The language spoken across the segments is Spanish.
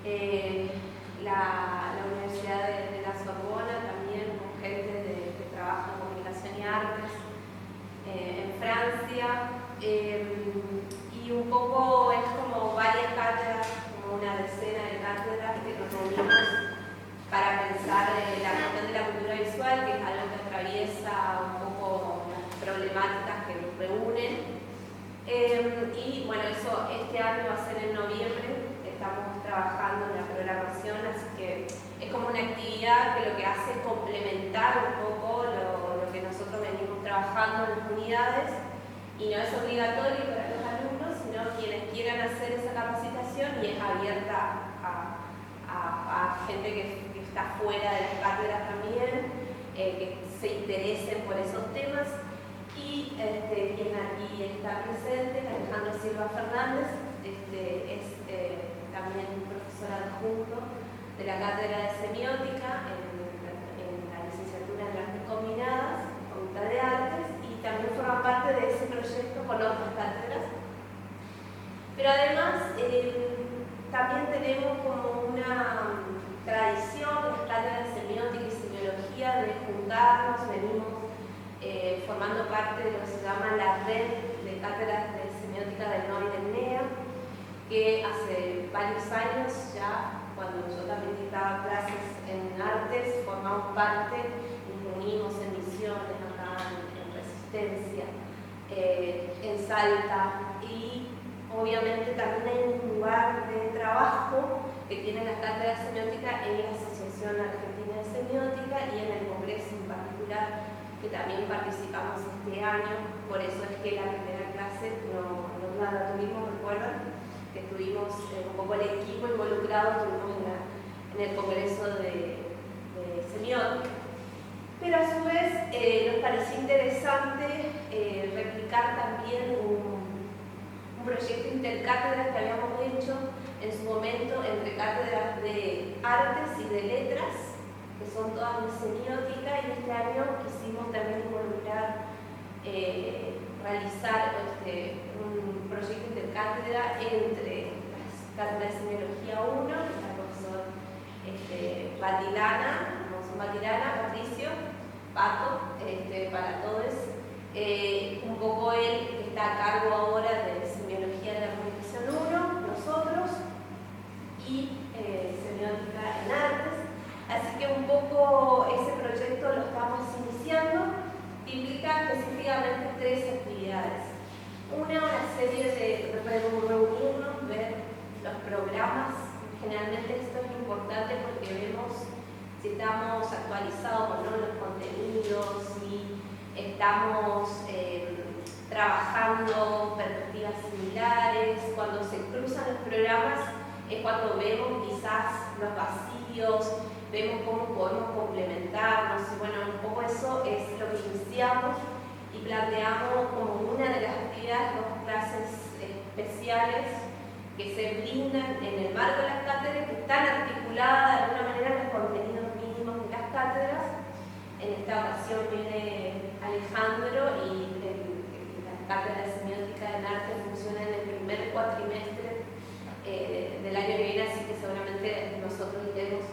la Universidad de la Sorbona también, con gente que trabaja en comunicación y artes, en Francia, y un poco es como varias cátedras, como una decena de cátedras que nos reunimos para pensar la cuestión de la cultura visual, que es algo que atraviesa un poco las problemáticas que nos reúnen. Y bueno, eso este año va a ser en noviembre, estamos trabajando en la programación, así que es como una actividad que lo que hace es complementar un poco lo que nosotros venimos trabajando en las unidades, y no es obligatorio para los alumnos, sino quienes quieran hacer esa capacitación, y es abierta a gente que está fuera de las cátedras también, que se interesen por esos temas. Y quien aquí está presente, Alejandro Silva Fernández, es también profesor adjunto de la cátedra de semiótica en la licenciatura en artes combinadas, Facultad de Artes, y también forma parte de ese proyecto con otras cátedras. Pero además también tenemos como una tradición en las cátedras de semiótica y semiología de juntarnos, venimos formando parte de lo que se llama la red de cátedras de semiótica del NOI del NEA, que hace varios años ya, cuando yo también dictaba clases en artes, formamos parte y nos unimos en Misiones, acá en Resistencia, en Salta, y obviamente también hay un lugar de trabajo que tiene la cátedra de semiótica en la Asociación Argentina de Semiótica y en el Congreso en particular, que también participamos este año. Por eso es que la primera clase no la tuvimos, recuerdan, que estuvimos un poco el equipo involucrado, estuvimos en el Congreso de Semiótica. Pero a su vez nos pareció interesante replicar también un proyecto intercátedras que habíamos hecho en su momento entre cátedras de artes y de letras, que son todas de semiótica, y este año quisimos también involucrar, realizar un proyecto intercátedra entre las cátedras de semiología 1, que es la profesora Batilana, Patricio, Pato, para todos, un poco él que está a cargo ahora de semiología de la comunicación 1, nosotros, y semiótica en artes. Así que un poco ese proyecto lo estamos iniciando, que implica específicamente 3 actividades. Una serie de reunirnos, ver los programas. Generalmente esto es importante porque vemos si estamos actualizados o no los contenidos, si estamos trabajando perspectivas similares. Cuando se cruzan los programas es cuando vemos quizás los vacíos, vemos cómo podemos complementarnos, y bueno, un poco eso es lo que iniciamos y planteamos como una de las actividades, 2 clases especiales que se brindan en el marco de las cátedras, que están articuladas de alguna manera en los contenidos mínimos de las cátedras. En esta ocasión viene Alejandro, y la cátedra de semiótica del arte funciona en el primer cuatrimestre del año que viene, así que seguramente nosotros iremos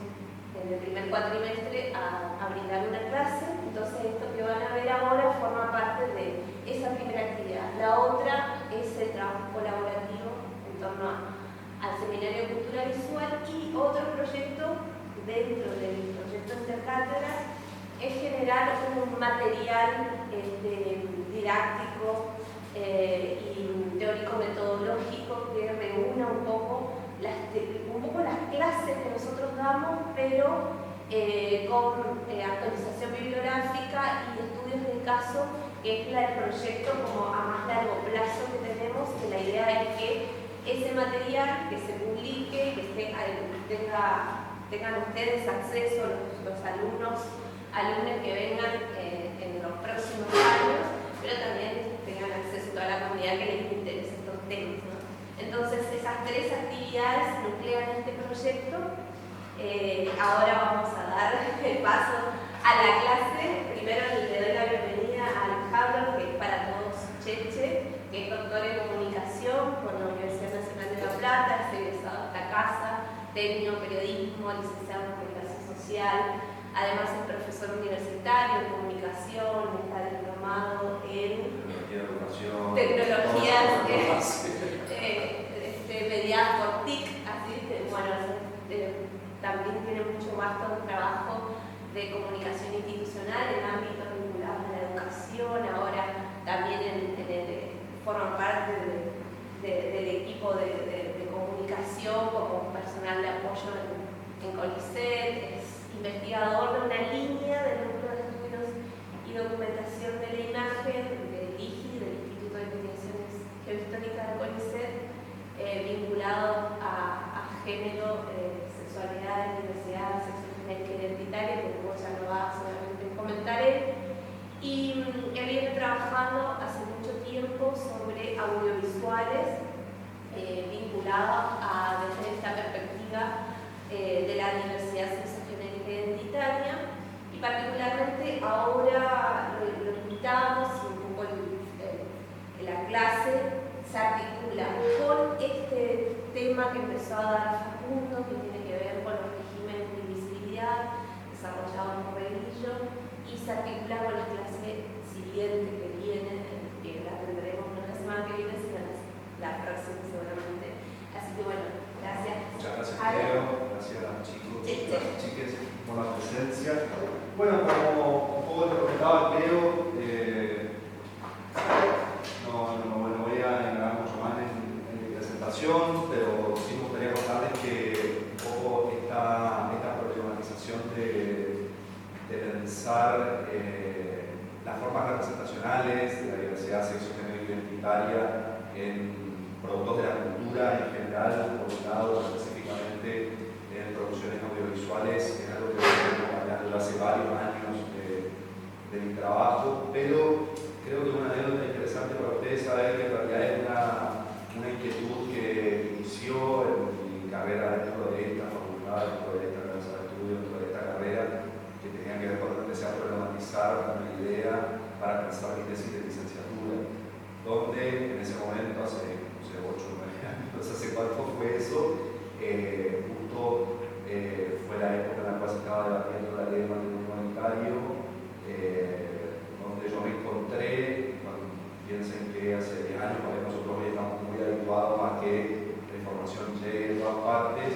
en el primer cuatrimestre a brindar una clase. Entonces esto que van a ver ahora forma parte de esa primera actividad. La otra es el trabajo colaborativo en torno al Seminario de Cultura Visual, y otro proyecto dentro del proyecto Intercátedras es generar un material didáctico y teórico-metodológico que reúna un poco las clases que nosotros damos, pero con actualización bibliográfica y estudios de caso, que es el proyecto como a más largo plazo que tenemos, que la idea es que ese material que se publique, que tengan ustedes acceso, los alumnos que vengan en los próximos años, pero también tengan acceso a toda la comunidad que les interese estos temas, ¿no? Entonces, esas 3 actividades nuclean este proyecto. Ahora vamos a dar el paso a la clase. Primero le doy la bienvenida a Alejandro, que es para todos Cheche, que es doctor en comunicación por la Universidad Nacional de La Plata, es egresado de esta casa, técnico en periodismo, licenciado en comunicación social. Además es profesor universitario en comunicación, está diplomado en tecnologías mediadas por TIC, así que bueno, también tiene mucho más todo un trabajo de comunicación institucional en ámbitos vinculados a la educación, ahora también forma parte del equipo de comunicación como personal de apoyo en CONICET, es investigador de una línea del Núcleo de Estudios y Documentación de la Imagen del IGI, del Instituto de Investigaciones Geohistóricas de CONICET, vinculado a género, sexualidad, diversidad, sexogenérica identitaria, que luego ya lo va a seguramente comentar él. Y él viene trabajando hace mucho tiempo sobre audiovisuales vinculados desde esta perspectiva de la diversidad sexogenérica identitaria, y particularmente ahora lo invitamos, y un poco la clase se articula con este tema que empezó a dar Facundo, que tiene que ver con los regímenes de invisibilidad desarrollados por Reguillo, y se articula con la clase siguiente que viene, que la tendremos no la semana que viene, sino la próxima seguramente. Así que bueno, gracias. Muchas gracias, Leo. Gracias, chicos, las chicas, por la presencia. Bueno, como un poco te comentaba Leo, no voy a enganar mucho más en mi presentación, pero sí me gustaría contarles que un poco esta problematización de pensar las formas representacionales de la diversidad sexogenérica identitaria en productos de la cultura en general, por un lado, específicamente en producciones audiovisuales, es algo que vengo acompañando hace varios años de mi trabajo, pero creo que una anécdota interesante para ustedes saber que en realidad es una inquietud que inició en mi carrera dentro de esta facultad, dentro de esta casa de estudio, dentro de esta carrera, que tenía que ver con empecé a problematizar una idea para pensar mi tesis de licenciatura, donde en ese momento, hace 8 o 9 años, hace cuánto fue eso, justo fue la época en la cual se estaba debatiendo la ley de matrimonio igualitario, donde yo me encontré, piensen que hace 10 años, porque nosotros hoy estamos muy habituados a que la información llegue de todas partes,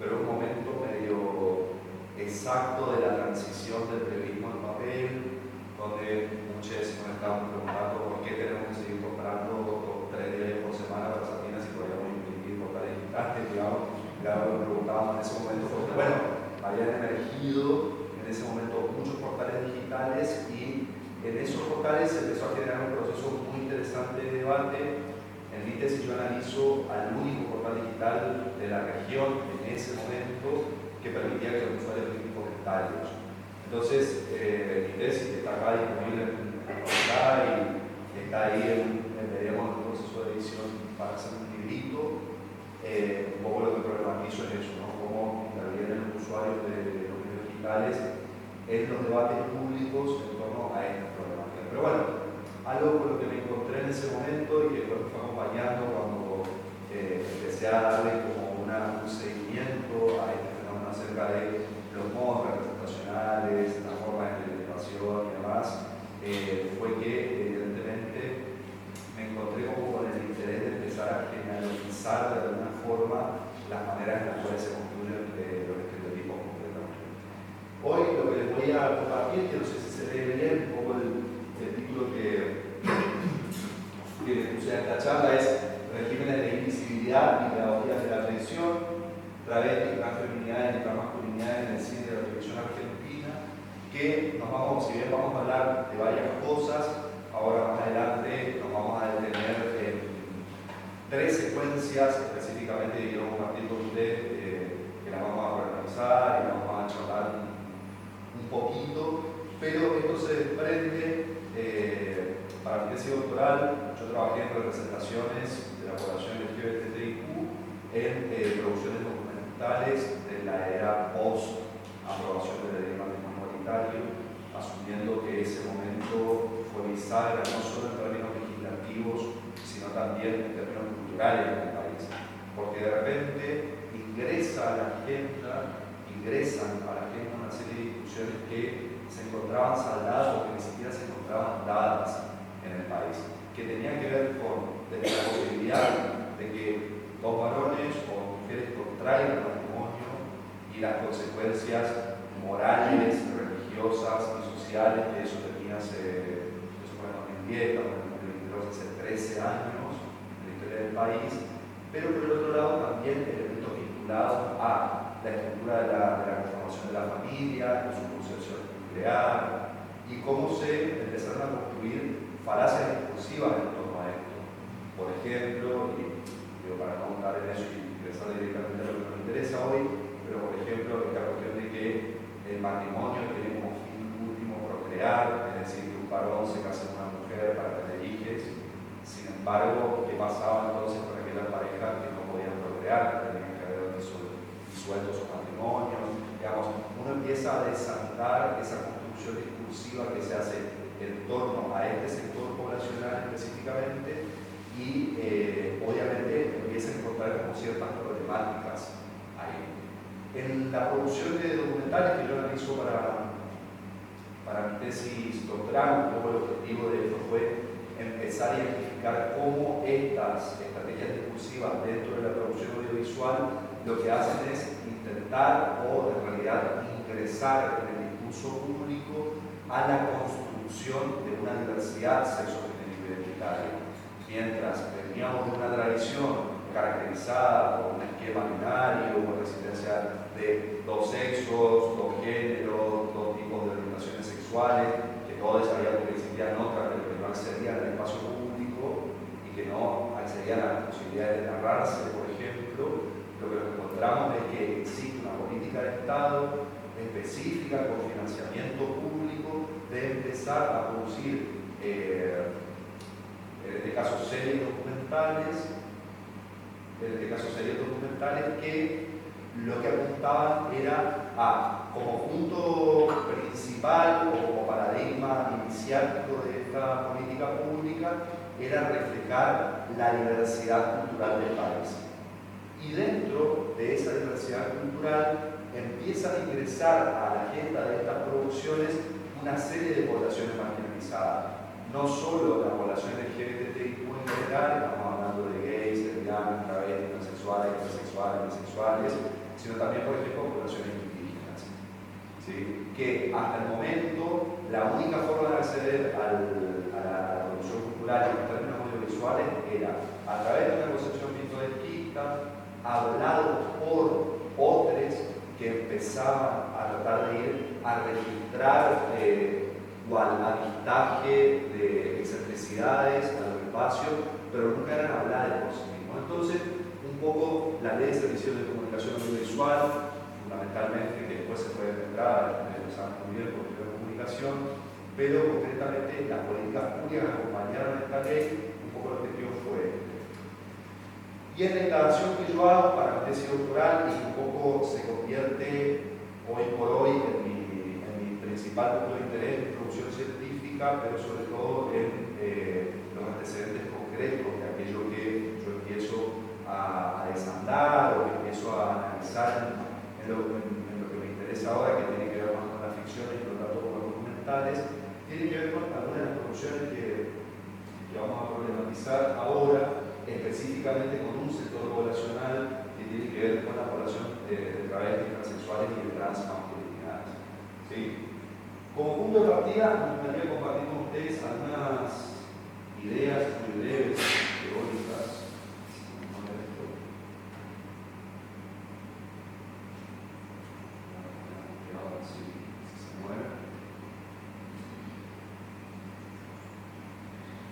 pero un momento medio exacto de la transición del periodismo al papel, donde muchos nos estaban preguntando por qué tenemos que seguir comprando 3 diarios por semana para Sardina si podíamos imprimir portales digitales, digamos. Claro, lo preguntábamos en ese momento, porque bueno, habían emergido en ese momento muchos portales digitales y en esos portales se empezó a generar un proceso muy interesante de debate. En mi tesis yo analizo al único portal digital de la región en ese momento que permitía que los usuarios tengan comentarios. Entonces, mi tesis está acá disponible en la facultad y está ahí veremos en el proceso de edición para hacer un librito. Un poco lo que problematizo es eso, ¿no? Cómo intervienen los usuarios de los medios digitales en los debates públicos en torno a esta problemática. Pero bueno, algo con lo que me encontré en ese momento y que después me fue acompañando cuando empecé a darle como un seguimiento a este fenómeno acerca de los modos representacionales, las formas de deliberación y demás, fue que evidentemente me encontré como con el interés de empezar a generalizar de alguna forma las maneras en las cuales se construyen los estereotipos completamente. Hoy lo que les voy a compartir, que no sé si se lee bien, un poco el título que les puse a esta charla es Regímenes de invisibilidad y pedagogías de la atención, travestis, transfeminidades y transmasculinidades en el cine de la televisión argentina, que si bien vamos a hablar de varias cosas, ahora más adelante nos vamos a detener en 3 secuencias específicamente que quiero compartir con ustedes, que las vamos a organizar y las vamos a charlar un poquito, pero esto se desprende para mi tesis doctoral. Yo trabajé en representaciones de la población LGBTIQ en producciones documentales de la era post-aprobación de la ley de matrimonio igualitario, asumiendo que ese momento fue bisagra no solo en términos legislativos, sino también en términos culturales del país, porque de repente ingresa ingresa a la agenda, ingresan a la agenda una serie de discusiones que se encontraban saldadas o que ni siquiera se encontraban dadas en el país, que tenían que ver con desde la posibilidad de que dos varones o mujeres contraigan matrimonio y las consecuencias morales, religiosas y sociales que eso tenía hace, eso fue en 2010, estamos en 2022, hace 13 años en la historia del país, pero por el otro lado también elementos vinculados a la estructura de la conformación de la familia, su concepción nuclear y cómo se empezaron a construir falacias discursivas en torno a esto. Por ejemplo, y digo, para no entrar en eso y ingresar directamente a lo que nos interesa hoy, pero por ejemplo, esta cuestión de que el matrimonio tiene como fin último procrear, es decir, que un varón se casa con una mujer para tener hijos. Sin embargo, ¿qué pasaba entonces con aquellas parejas que no podían procrear, que tenían que haber disuelto sus matrimonios? Digamos, uno empieza a desantar esa construcción discursiva que se hace en torno a este sector poblacional específicamente y obviamente empieza a encontrar como ciertas problemáticas ahí. En la producción de documentales que yo analizo para mi tesis doctoral, un poco el objetivo de esto fue empezar a identificar cómo estas estrategias discursivas dentro de la producción audiovisual lo que hacen es intentar o en realidad ingresar en el discurso público a la construcción de una diversidad sexogenérico-identitaria. Mientras veníamos de una tradición caracterizada por un esquema binario, por la existencia de dos sexos, dos géneros, dos tipos de orientaciones sexuales, que todos sabíamos que existían otras, pero que no accedían al espacio público y que no accedían a las posibilidades de narrarse, por ejemplo. Lo que nos encontramos es que existe una política de Estado específica con financiamiento público de empezar a producir, en este caso, series documentales, que lo que apuntaban era a, como punto principal o como paradigma iniciático de esta política pública, era reflejar la diversidad cultural del país. Y dentro de esa diversidad cultural empiezan a ingresar a la agenda de estas producciones una serie de poblaciones marginalizadas. No solo la población LGBTIQ en general, estamos hablando de gays, lesbianas, travestis, transexuales, intersexuales, bisexuales, sino también, por ejemplo, poblaciones indígenas. ¿Sí? Que hasta el momento la única forma de acceder a la producción cultural en términos audiovisuales era a través de una concepción pintoresquista, hablados por otros que empezaban a tratar de ir a registrar o al avistaje de excentricidades a los espacios, pero nunca eran habladas por sí mismos. Entonces, un poco la ley de servicios de comunicación audiovisual, fundamentalmente, que después se puede entrar, empezamos muy bien por la comunicación, pero concretamente las políticas públicas acompañaron a esta ley, un poco el objetivo fue. Y en la instalación que yo hago para mi tesis doctoral y un poco se convierte hoy por hoy en mi principal punto de interés en producción científica, pero sobre todo en los antecedentes concretos de aquello que yo empiezo a desandar o que empiezo a analizar en lo que me interesa ahora, que tiene que ver más con la ficción y por lo tanto con los documentales, tiene que ver con algunas de las producciones que vamos a problematizar ahora, específicamente con un sector poblacional que tiene que ver con la población de travestis, transexuales y de transmasculinidades. ¿Sí? Como punto de partida, me gustaría compartir con ustedes algunas ideas muy breves, teóricas.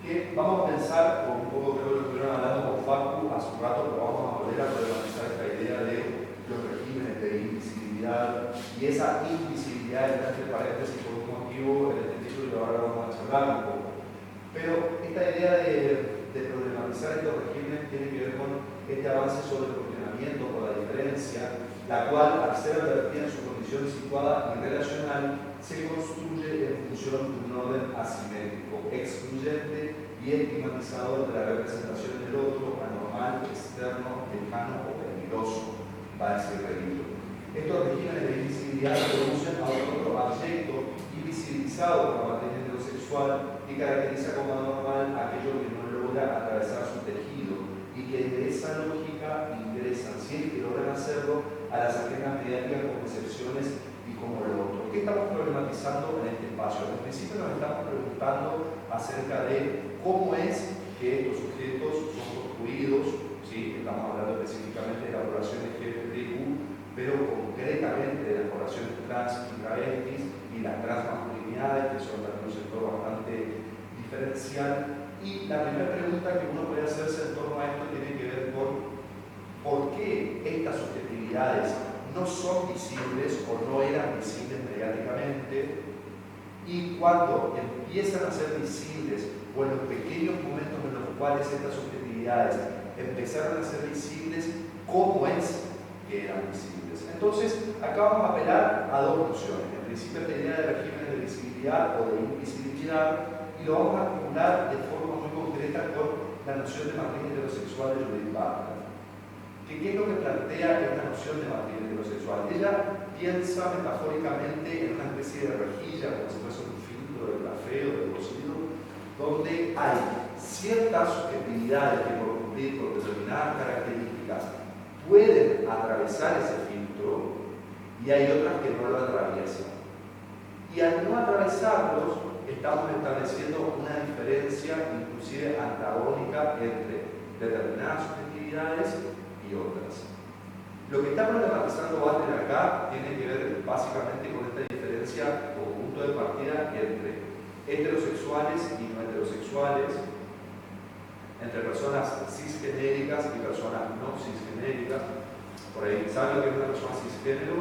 Que vamos a pensar, un poco creo que lo estuvieron hablando con Facu hace un rato, pero vamos a volver a problematizar esta idea de los regímenes de invisibilidad y esa invisibilidad, entre paréntesis, por un motivo en este título y ahora vamos a charlar un poco. Pero esta idea de problematizar estos regímenes tiene que ver con este avance sobre el cuestionamiento por la diferencia, la cual, al ser advertida en su condición situada y relacional, se construye en función de un orden asimétrico, excluyente y estigmatizador de la representación del otro, anormal, externo, lejano o peligroso. va a ser delito. Estos regímenes de invisibilidad reconocen a otro aspecto invisibilizado por la materia heterosexual y caracteriza como anormal aquello que no logra atravesar su tejido y que de esa lógica ingresan, si es que logran hacerlo, a las agendas mediáticas como excepciones y como lo otro. ¿Qué estamos problematizando en este espacio? En principio nos estamos preguntando acerca de cómo es que estos sujetos son construidos, ¿sí? Estamos hablando específicamente de la población LGBTQ, pero concretamente de las poblaciones trans y travestis y las transmasculinidades, que son también un sector bastante diferencial. Y la primera pregunta que uno puede hacerse en torno a esto tiene que ver con por qué estas subjetividades no son visibles o no eran visibles mediáticamente, y cuando empiezan a ser visibles o en los pequeños momentos en los cuales estas subjetividades empezaron a ser visibles, ¿cómo es que eran visibles? Entonces, acá vamos a apelar a dos nociones. En principio, la idea de regímenes de visibilidad o de invisibilidad, y lo vamos a articular de forma muy concreta con la noción de matriz heterosexual de Judith Butler. ¿Qué es lo que plantea esta noción de matriz heterosexual? Ella piensa metafóricamente en una especie de rejilla, como si fuese un filtro de café o de cocido, donde hay ciertas subjetividades que por cumplir con determinadas características pueden atravesar ese filtro y hay otras que no lo atraviesan. Y al no atravesarlos, estamos estableciendo una diferencia inclusive antagónica entre determinadas subjetividades y otras. Lo que está problematizando Butler acá tiene que ver básicamente con esta diferencia como punto de partida entre heterosexuales y no heterosexuales, entre personas cisgenéricas y personas no cisgenéricas. Por ahí, ¿saben lo que es una persona cisgénero?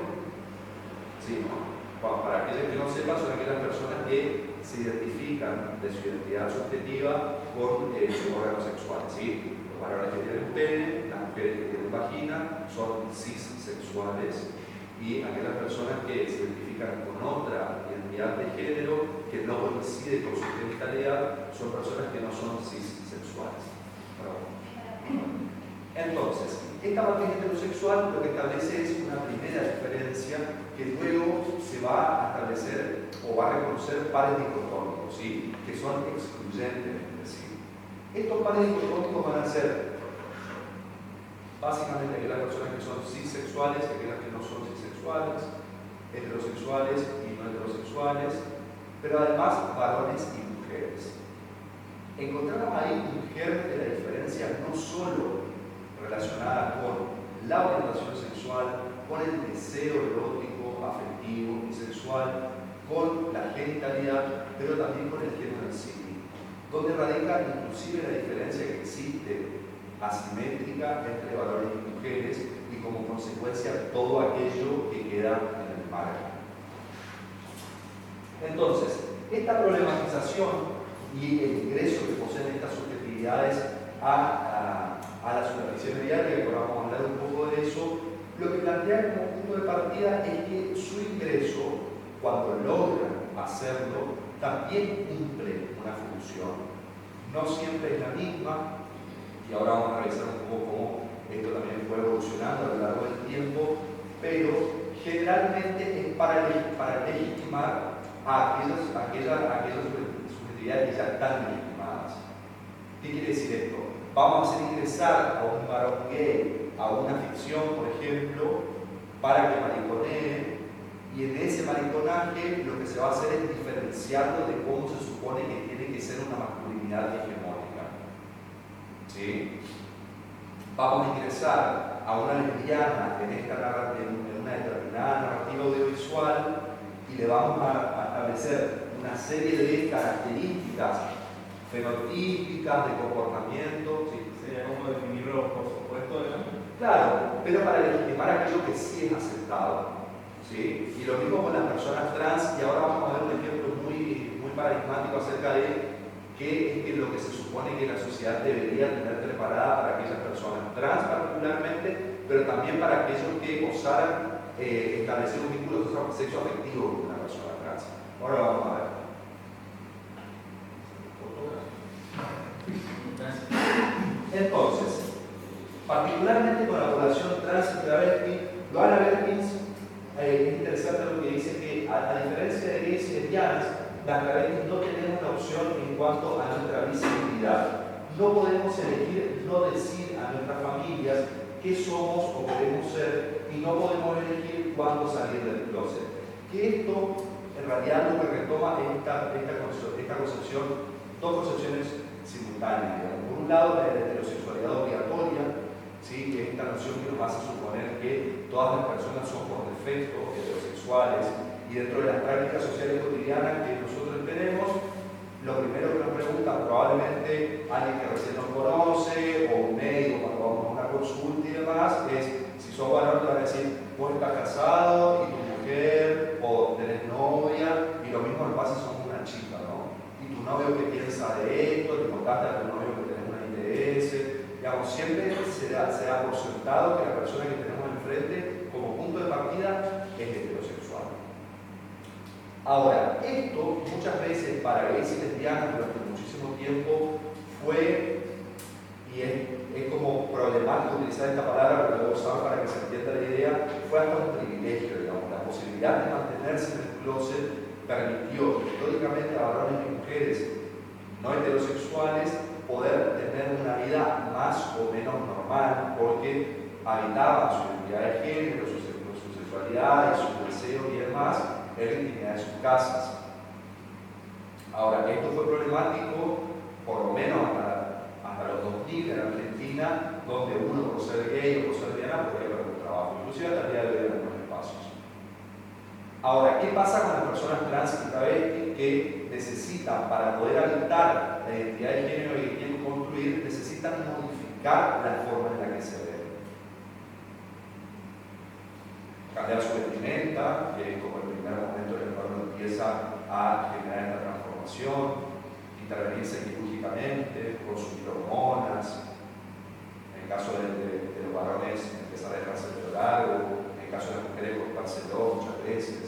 Sí, ¿no? Bueno, para aquellos que no sepan, son aquellas personas que se identifican de su identidad subjetiva con sus órganos sexuales, ¿sí? Los varones que tienen pene, las mujeres que tienen vagina, son cissexuales, y aquellas personas que se identifican con otra identidad de género que no coincide con su genitalidad son personas que no son cissexuales. Entonces, esta matriz heterosexual lo que establece es una primera diferencia que luego se va a establecer o va a reconocer pares dicotómicos, ¿sí? Que son excluyentes entre sí. Estos pares dicotómicos van a ser básicamente aquellas personas que son cisexuales, aquellas que no son cisexuales, heterosexuales y no heterosexuales, pero además varones y mujeres. Encontramos ahí un germen de la diferencia no solo relacionada con la orientación sexual, con el deseo erótico, afectivo y sexual, con la genitalidad, pero también con el género en sí, donde radica inclusive la diferencia que existe asimétrica entre varones y mujeres y como consecuencia todo aquello que queda en el margen. Entonces, esta problematización y el ingreso que poseen estas subjetividades a la superficie mediática, que ahora vamos a hablar un poco de eso, lo que plantea como punto de partida es que su ingreso, cuando logran hacerlo, también cumple una función. No siempre es la misma, y ahora vamos a revisar un poco cómo esto también fue evolucionando a lo largo del tiempo, pero generalmente es para legitimar a aquellas subjetividades que ya están legitimadas. ¿Qué quiere decir esto? Vamos a hacer ingresar a un varón gay a una ficción, por ejemplo, para que mariconee, y en ese mariconaje lo que se va a hacer es diferenciarlo de cómo se supone que tiene que ser una masculinidad hegemónica. ¿Sí? Vamos a ingresar a una lesbiana en una determinada narrativa audiovisual y le vamos a establecer una serie de características fenotípicas de comportamiento. ¿Sí? Sería como definirlo por supuesto, digamos. Claro, pero para legitimar aquello que sí es aceptado. ¿Sí? Y lo mismo con las personas trans, y ahora vamos a ver un ejemplo muy paradigmático acerca de qué es lo que se supone que la sociedad debería tener preparada para aquellas personas trans particularmente, pero también para aquellos que osaran establecer un vínculo sexoafectivo con una persona trans. Ahora lo vamos a ver. Entonces, particularmente con la población trans y travesti. Johanna Berkins es interesante lo que dice, que a diferencia de gays y lesbianas, las travestis no tenemos la opción en cuanto a nuestra visibilidad. No podemos elegir no decir a nuestras familias qué somos o queremos ser, y no podemos elegir cuándo salir del closet. Que esto, en realidad, lo que retoma es esta concepción, dos concepciones simultáneas. Por un lado, la heterosexualidad obligatoria, ¿sí? Que es esta noción que nos hace suponer que todas las personas son por defecto heterosexuales, y dentro de las prácticas sociales cotidianas que nosotros tenemos, lo primero que nos preguntan probablemente alguien que recién nos conoce o un médico cuando vamos a una consulta y demás es: si sos varón te van a decir, vos estás casado y tu mujer, o tenés novia, y lo mismo nos pasa si somos una chica, ¿no? Y tu novio que piensa de esto, te contaste a tu novio que tenés una ITS. Digamos, siempre se da por sentado que la persona que tenemos enfrente como punto de partida es heterosexual. Ahora, esto muchas veces para gays y lesbianas durante muchísimo tiempo fue, y es como problemático utilizar esta palabra, pero lo voy a usar para que se entienda la idea, fue hasta un privilegio, digamos. La posibilidad de mantenerse en el closet permitió históricamente a varones y mujeres no heterosexuales poder tener una vida más o menos normal, porque habitaban su identidad de género, su sexualidad y sus deseos y demás en la intimidad de sus casas. Ahora, esto fue problemático por lo menos hasta los 2000 en Argentina, donde uno por ser gay o por ser lesbiana podía perder un trabajo, inclusive hasta el día de hoy en algunos espacios. Ahora, ¿qué pasa con las personas trans y travestis que necesitan, para poder habitar la identidad de género que quieren construir, necesitan modificar la forma en la que se ven? Cambiar su vestimenta, que es como el primer momento en el cual uno empieza a generar esta transformación, intervenirse quirúrgicamente, consumir hormonas, en el caso de los varones empezar a dejarse el pelo largo, en el caso de las mujeres cortárselo muchas veces.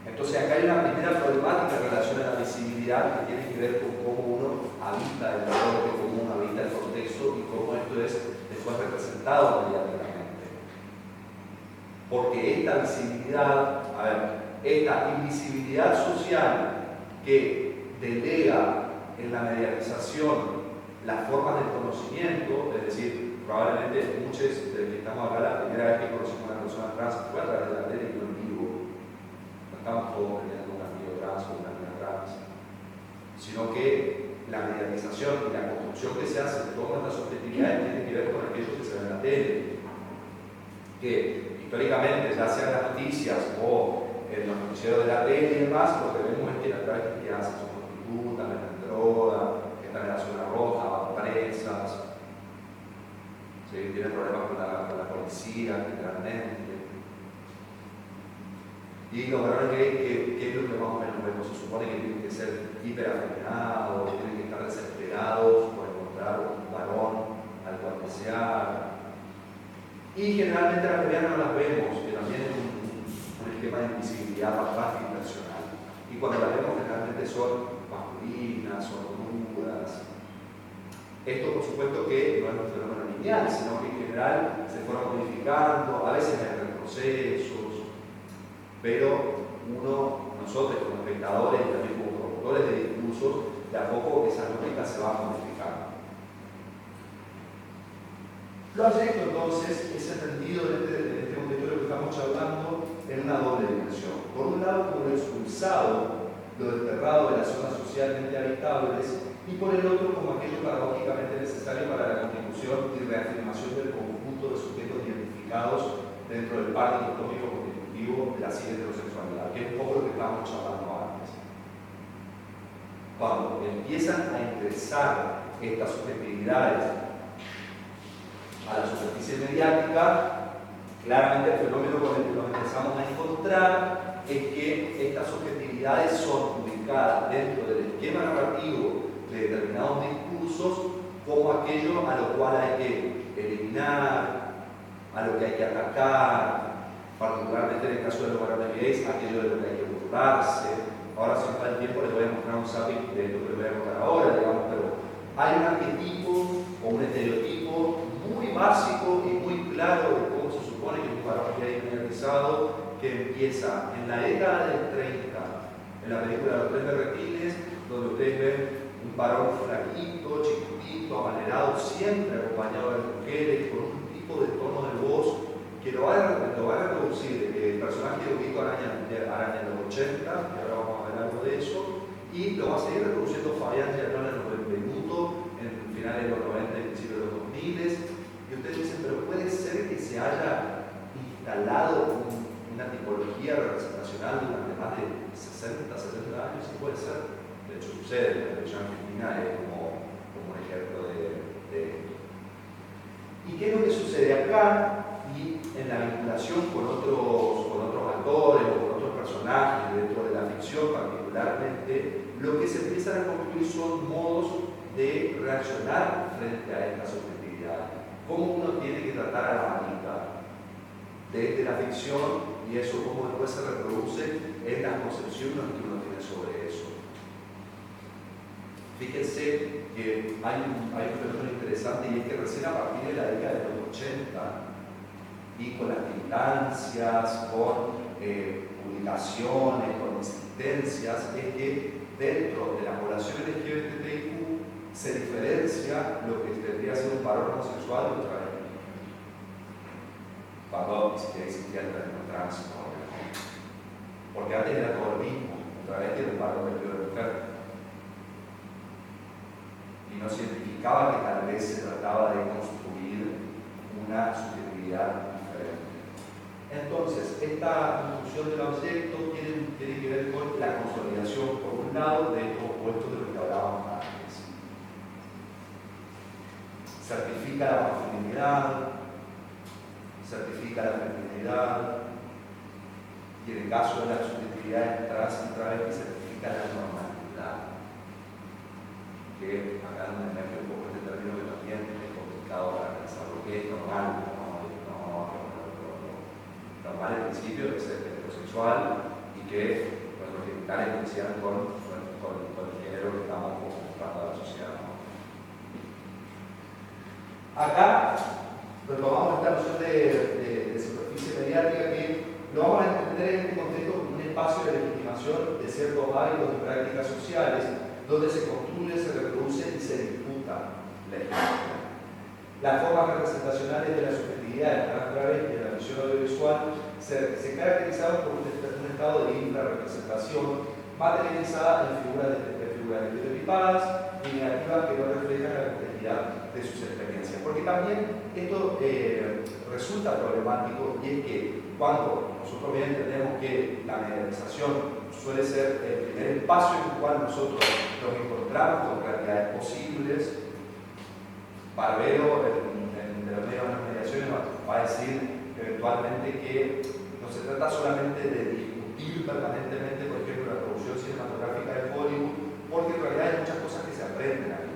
Entonces acá hay una primera problemática en relación a la visibilidad que tiene que ver con cómo uno habita el deporte, cómo uno habita el contexto y cómo esto es después representado mediáticamente. Porque esta visibilidad, esta invisibilidad social que delega en la mediatización las formas del conocimiento, es decir, probablemente muchos de los que estamos acá la primera vez que conocimos a una persona trans fue a través de la tele y no en vivo. No estamos todos teniendo un amigo trans o una amiga trans, sino que la mediatización y la construcción que se hace de todas estas subjetividades tiene que ver con aquello que se ve en la tele, que históricamente, ya sea en las noticias o en los noticieros de la tele y demás, lo que vemos es que las travestis que hacen son prostitutas, venden droga, que están en la zona roja, van presas, ¿sí? Tienen problemas con la policía, literalmente. Y los varones gays, ¿qué es lo que más o menos vemos? Se supone que tienen que ser hiperafeminados, tienen que estar desesperados por encontrar un varón al cual desear. Y generalmente las lesbianas no las vemos, que también es un esquema de invisibilidad bastante impersonal. Y cuando las vemos generalmente son masculinas, son rudas. Esto por supuesto que no es un fenómeno lineal, sino que en general se fueron modificando, a veces hay retrocesos, pero nosotros como espectadores y también como promotores de discursos, de a poco esas lógicas se van modificando. Lo acepto entonces, es entendido en este contexto de lo que estamos hablando en una doble dimensión. Por un lado, como lo expulsado, lo desterrado de las zonas socialmente habitables, y por el otro, como aquello paradójicamente necesario para la constitución y reafirmación del conjunto de sujetos identificados dentro del par dicotómico constitutivo de la heterosexualidad, que es un poco lo que estábamos hablando antes. Cuando empiezan a ingresar estas subjetividades a la superficie mediática, claramente el fenómeno con el que nos empezamos a encontrar es que estas subjetividades son ubicadas dentro del esquema narrativo de determinados discursos como aquello a lo cual hay que eliminar, a lo que hay que atacar, particularmente en el caso de los varones gays, aquello de lo que hay que burlarse. Ahora, si no está el tiempo, les voy a mostrar un zapping de esto que les voy a contar ahora, digamos, pero hay un arquetipo o un estereotipo básico y muy claro de cómo se supone que un varón gay mediatizado que empieza en la década del 30, en la película Los Tres Berretines, donde ustedes ven un varón flaquito, chiquitito, amanerado, siempre acompañado de mujeres, con un tipo de tono de voz que lo va a reproducir el personaje de Vito Araña en los 80, que ahora vamos a ver algo de eso, y lo va a seguir reproduciendo Fabián Giannola en los Benvenuto, en finales de los 90 y principios de los 2000. Y ustedes dicen, pero puede ser que se haya instalado una tipología representacional durante más de 60, 70 años, sí puede ser. De hecho sucede, la televisión argentina es como un ejemplo de esto. ¿Y qué es lo que sucede acá? Y en la vinculación con otros actores o con otros personajes dentro de la ficción particularmente, lo que se empiezan a construir son modos de reaccionar frente a esta subjetividad. Cómo uno tiene que tratar a la marica desde la ficción y eso cómo después se reproduce en las concepciones que uno tiene sobre eso. Fíjense que hay un fenómeno interesante y es que recién a partir de la década de los 80 y con las militancias, con publicaciones, con insistencias, es que dentro de la población LGBTIQ se diferencia lo que tendría que ser un varón homosexual de un travesti. Cuando existía el término trans, porque antes era todo el mismo, un travesti era un varón vestido de mujer. Y no se identificaba que tal vez se trataba de construir una subjetividad diferente. Entonces, esta construcción del objeto tiene que ver con la consolidación, por un lado, de estos opuestos de lo que hablábamos antes. Certifica la masculinidad, certifica la feminidad, y en el caso de la subjetividad trans y travesti, certifica la normalidad. Que acá me emerge un poco este término que también es complicado para pensar lo que es normal. Normal en principio es ser heterosexual y que nuestros genitales coincidan con el género que estamos mostrando a la sociedad. Acá retomamos esta noción de superficie mediática que lo vamos a entender en este contexto como un espacio de legitimación de ciertos hábitos y prácticas sociales donde se construye, se reproduce y se disputa la historia. Las formas representacionales de la subjetividad de trans travesti en la visión audiovisual se caracterizaron por un estado de infrarrepresentación materializada en figuras estereotipadas y negativas que no reflejan la complejidad de sus experiencias. Porque también esto resulta problemático y es que cuando nosotros bien entendemos que la mediatización suele ser el primer espacio en el cual nosotros nos encontramos con realidades posibles, Barbero, en los medios de las mediaciones, va a decir eventualmente que no se trata solamente de discutir permanentemente, por ejemplo, la producción cinematográfica de Hollywood, porque en realidad hay muchas cosas que se aprenden ahí,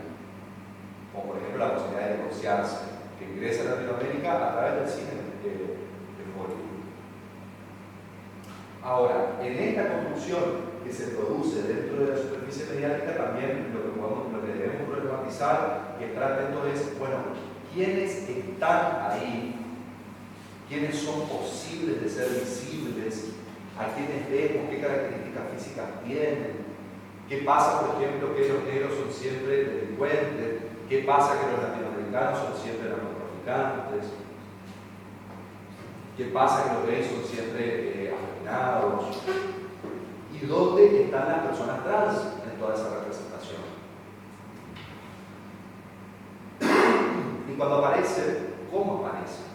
como por ejemplo la posibilidad de divorciarse, que ingresa a Latinoamérica a través del cine de Hollywood. Ahora, en esta construcción que se produce dentro de la superficie mediática, también lo que debemos problematizar y estar atentos es, bueno, ¿quiénes están ahí? ¿Quiénes son posibles de ser visibles? ¿A quiénes vemos? ¿Qué características físicas tienen? ¿Qué pasa, por ejemplo, que los negros son siempre delincuentes? ¿Qué pasa que los latinoamericanos son siempre narcotraficantes? ¿Qué pasa que los gays son siempre afeminados? ¿Y dónde están las personas trans en toda esa representación? Y cuando aparecen, ¿cómo aparecen?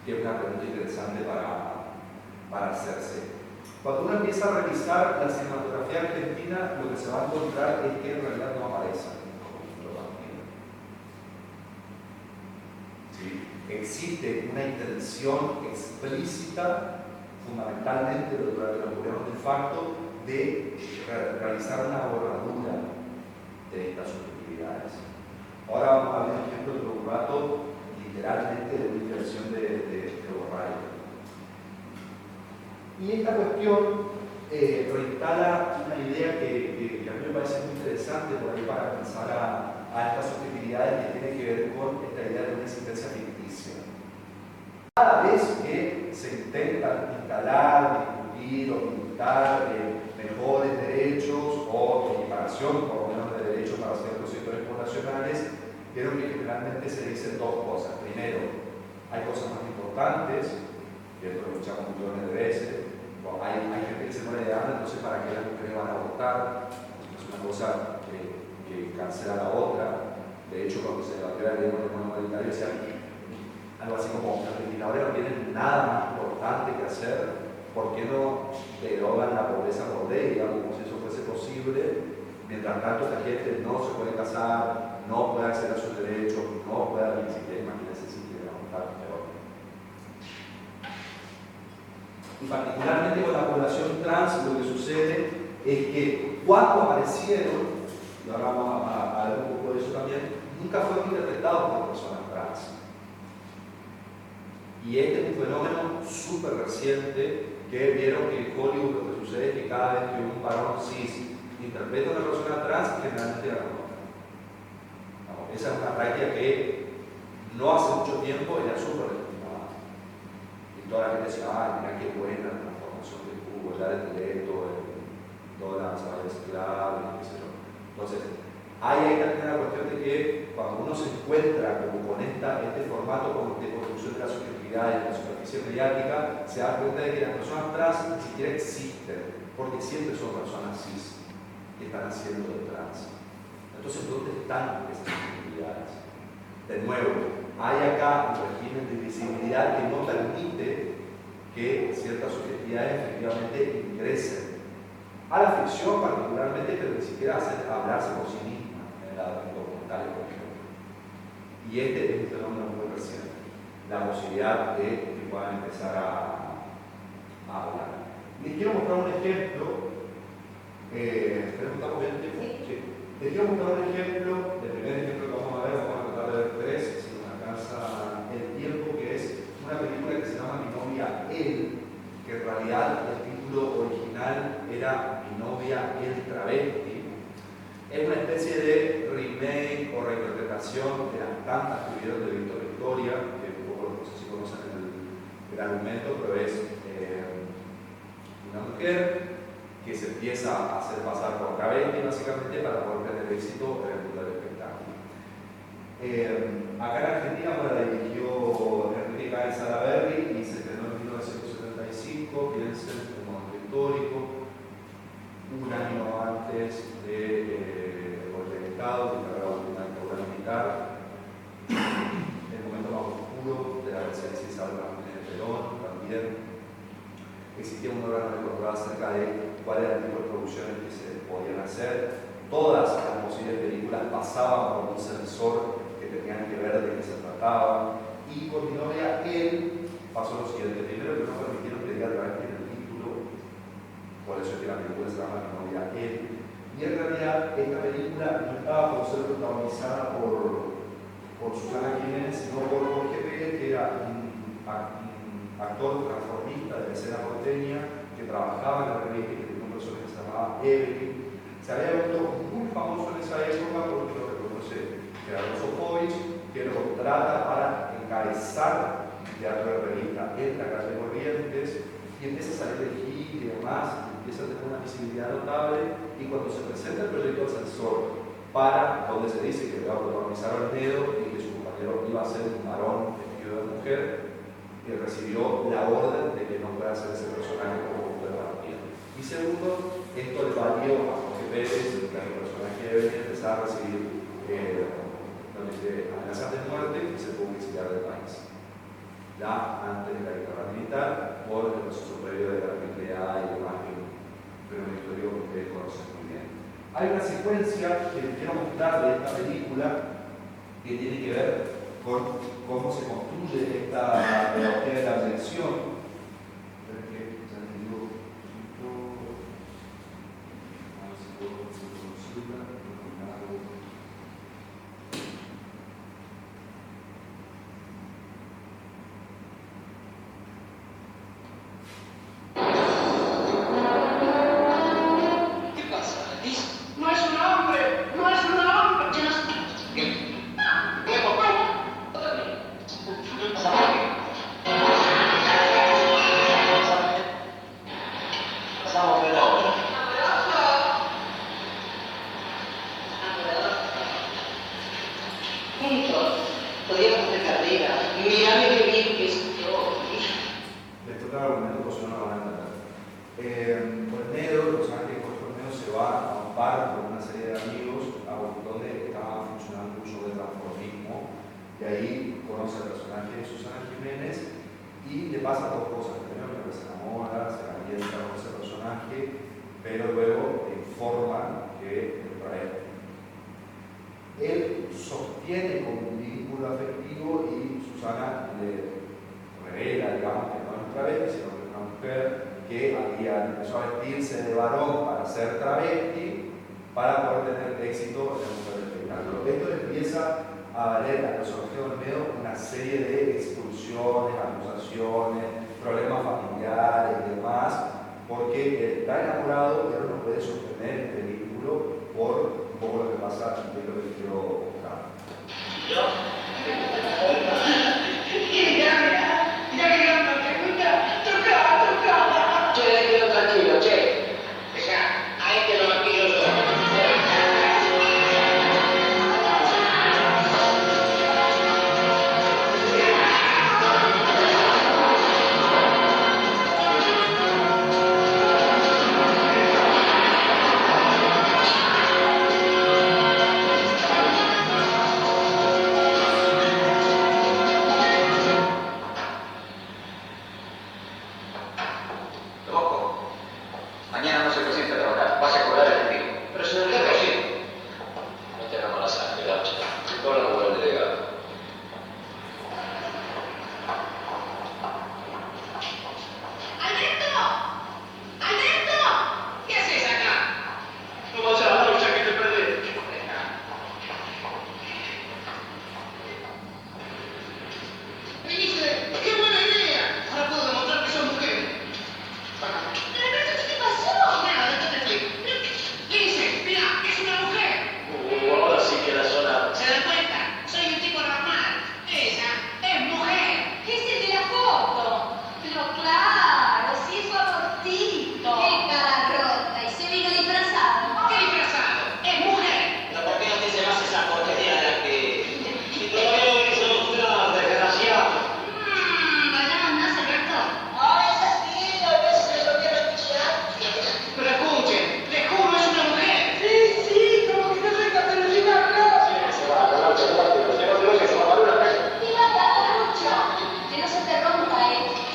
Que es una pregunta interesante para hacerse. Cuando uno empieza a revisar la cinematografía argentina, lo que se va a encontrar es que en realidad no aparecen como ¿sí? Existe una intención explícita, fundamentalmente durante los gobiernos de facto, de realizar una borradura de estas subjetividades. Ahora vamos a ver un ejemplo de un rato literalmente de una intención de borrar. Y esta cuestión reinstala una idea que a mí me parece muy interesante por ahí para empezar a a estas subjetividades que tienen que ver con esta idea de una existencia ficticia. Cada vez que se intenta instalar, discutir o pintar mejores derechos o equiparación, por lo menos de derechos para ciertos sectores poblacionales, creo que generalmente se dicen dos cosas. Primero, hay cosas más importantes, y esto lo escuchamos millones de veces. Hay gente que se muere de hambre, entonces ¿para qué las mujeres van a abortar? Es una cosa que cancela la otra. De hecho, cuando se debatió la ley de matrimonio igualitario, decía algo así como: los legisladores no tienen nada más importante que hacer, ¿por qué no derogan la pobreza por ley? Digamos, como si eso fuese posible. Mientras tanto, esta gente no se puede casar, no puede acceder a sus derechos, no puede ni siquiera imaginarse si quiere abortar, peor. Y particularmente con la población trans, lo que sucede es que cuando aparecieron, y ahora vamos a ver un poco de eso también, nunca fueron interpretados por personas trans. Y este es un fenómeno súper reciente que vieron que en Hollywood lo que sucede es que cada vez que un varón cis interpreta a una persona trans, generalmente la conozcan. Esa es una práctica que no hace mucho tiempo era súper legitimada. Y toda la gente decía: ¡ay, mira qué buena la transformación que hubo, ya de Teleto, toda la esclava, qué sé yo! Entonces, hay también la cuestión de que cuando uno se encuentra como con este formato de construcción de la subjetividad y de la superficie mediática, se da cuenta de que las personas trans ni siquiera existen, porque siempre son personas cis que están haciendo de trans. Entonces, ¿dónde están esas subjetividades? De nuevo, hay acá un régimen de visibilidad que no permite que ciertas subjetividades efectivamente ingresen a la ficción particularmente, pero ni siquiera hacen hablarse por sí mismas en el documental, por ejemplo. Y este es un fenómeno muy reciente, la posibilidad de que puedan empezar a hablar. Les quiero mostrar un ejemplo. ¿Estamos bien el tiempo? Sí. Les quiero mostrar un ejemplo. El primer ejemplo que vamos a ver, vamos a tratar de ver tres, si nos alcanza el tiempo, que es una película que se llama Mi novia él, que en realidad el título original era Mi novia el travesti. Es una especie de remake o reinterpretación de las tantas que vieron de Víctor Victoria, que un poco, no sé si conocen el argumento, pero es una mujer que se empieza a hacer pasar por travesti básicamente para poder tener éxito en el mundo del espectáculo. Acá en Argentina, la dirigió Enrique Caen Salaberry y se estrenó en 1975, piensen en un momento histórico, un año antes del golpe de Estado, que era la última dictadura militar, el momento más oscuro de la presidencia de Isabel Ramírez Perón también. Existía un órgano que controlaba acerca de cuál era el tipo de producciones que se podían hacer. Todas las posibles películas pasaban por un sensor que tenían que ver de qué se trataba. Y con Mi novia él pasó lo siguiente: primero, que no permitieron que diga travesti en el título, por eso es que la película se llama Mi novia él. Y en realidad esta película no estaba por ser protagonizada por Susana Jiménez, sino por Jorge Pérez, que era un actor transformista de la escena porteña que trabajaba en la revista y que tenía un personaje que se llamaba Evelyn. Se había vuelto muy famoso en esa época porque lo reconoce Gerardo Sofovich, que lo contrata para encabezar el teatro de revista en la calle Corrientes, y empieza a salir de gira y demás, empieza a tener una visibilidad notable. Y cuando se presenta el proyecto Ascensor, para donde se dice que va a protagonizar Olmedo y que su compañero iba a ser un varón vestido de mujer, que recibió la orden de que no pueda hacer ese personaje como mujer partida. Y segundo, esto le valió a Jorge Pérez, que era el personaje de Evelyn, empezar a recibir amenazas de muerte y se tuvo que exiliar del país. Ya antes de la dictadura militar, por el proceso previo de la nuclear y demás, pero un historia que ustedes conocen muy bien. Hay una secuencia que les quiero mostrar de esta película que tiene que ver con cómo se construye esta teología de la elección. ¿Qué pasa? No es un hombre, no es un hombre. argumento, pues no lo van a entender. Olmedo, el personaje de Jorge Olmedo se va a un bar con una serie de amigos donde estaba funcionando un show de transformismo, y ahí conoce al personaje de Susana Jiménez y le pasan dos cosas. Primero que se enamora, se calienta con ese personaje, pero luego informa que es travesti. Él sostiene como un vínculo afectivo y Susana le revela, digamos, que no es travesti, sino que es una mujer que empezó a vestirse de varón para ser travesti, para poder tener éxito en el mundo del espectáculo. Esto le empieza a valer al personaje de Olmedo una serie de expulsiones, acusaciones, problemas familiares y demás, porque está enamorado, pero no puede sostener este vínculo por un poco lo que pasa y lo que quiero buscar. Tranquilo, che. O sea, a este lo maquillo yo. Mañana no se presenta a trabajar, vas a cobrar el envío. Pero si no es sí. No te hagamos la sangre, Dacha. Todo lo por el delegado. ¡Alberto! ¡Alberto! ¿Qué haces acá? No vas a la lucha que te perdés. Me dice, ¡qué buena idea! Ahora puedo demostrar que soy mujer. ¿Pero Alberto, qué te pasó? Nada, déjate flick. ¿Qué dice? Mira, es una mujer. Ahora sí que la zona. ¿Se dan cuenta? Soy un tipo normal. Ella es mujer. Es el de la foto. Pero claro, sí es su abortito. ¡Qué cara rota! Y se vino disfrazado. ¿Qué disfrazado? Es mujer. ¿Pero por qué no te llevas esa porquería de aquí? Si todavía no venís a mostrar, desgraciado. Vayamos más, Alberto. Ay, esa sí, a veces lo quiero escuchar. Pero escuchen, te juro, es una mujer. Sí, como que no soy Caperucita Roja. Viva Carlucho. Que no se te rompa,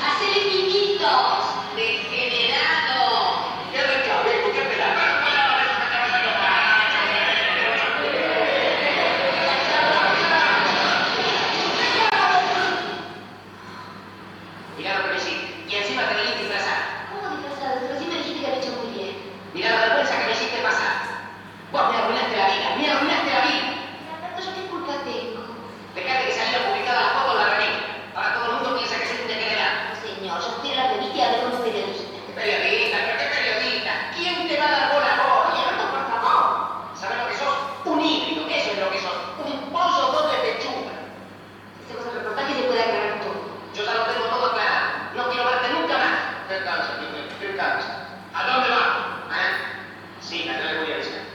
Hacele mimitos. Degenerado. ¿Qué recabe? ¿Por qué pelada? Mirá lo que me hiciste. Y encima te venís disfrazar. ¿Cómo disfrazado? Pero sí me dijiste que lo he hecho muy bien. Mirá la vergüenza que me hiciste pasar. Vos me arruinaste la vida, me arruinaste la vida. Alberto, ¿yo qué culpa tengo? Dejate que saliera publicada la foto en la revista. Ahora todo el mundo piensa que soy un degenerado. No, señor, yo fui a la revista y hablé con un periodista. ¿Qué periodista? ¿Pero qué periodista? ¿Quién te va a dar bola a vos? Alberto, por favor. ¿Sabes lo que sos? Un híbrido, eso es lo que sos. Un pollo doble pechuga. Si hacemos el reportaje se puede aclarar todo. Yo ya lo tengo todo aclarado. No quiero verte nunca más. ¿Qué cansa, qué cansa? ¿A dónde vamos? Sí, no le voy a avisar.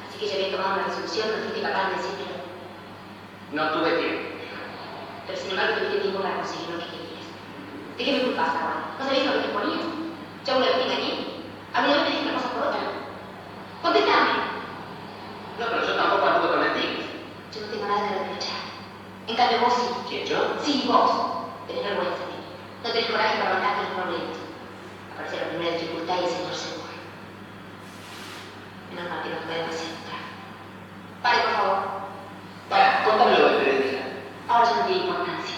Así que ya había tomado una resolución, no fuiste capaz de decírmelo. No tuve tiempo. Pero sin embargo tuviste tiempo para conseguir lo que querías. ¿De qué me culpas ahora? ¿No sabías lo que te ponía? ¿Yo una vez te engañé? ¿A mí no me dijiste una cosa por otra? ¡Contestame! No, pero yo tampoco anduve con mentiras. Yo no tengo nada que reprochar. En cambio vos sí. ¿Quién, yo? Sí, vos. Tenés vergüenza, ¿eh? No tenés coraje para bancarte los problemas. Aparece la primera dificultad y el señor se muere. Menos mal que no puede demasiado entrar. Pare, por favor. Para, contame lo del periodista. Ahora ya no tiene importancia.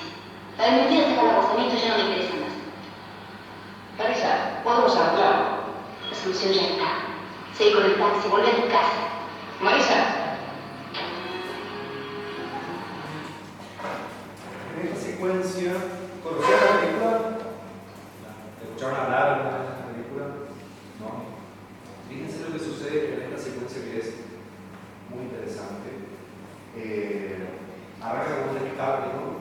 La desmentida saca el acostamiento ya no me interesa más. Carissa, podemos hablar. La solución ya está. Seguí con el taxi, volvé a tu casa. Marisa. En esta secuencia, ¿conocían la película? ¿Escucharon hablar alguna vez de esta película? ¿No? Fíjense lo que sucede en esta secuencia que es muy interesante. Arranca con un escape, ¿no?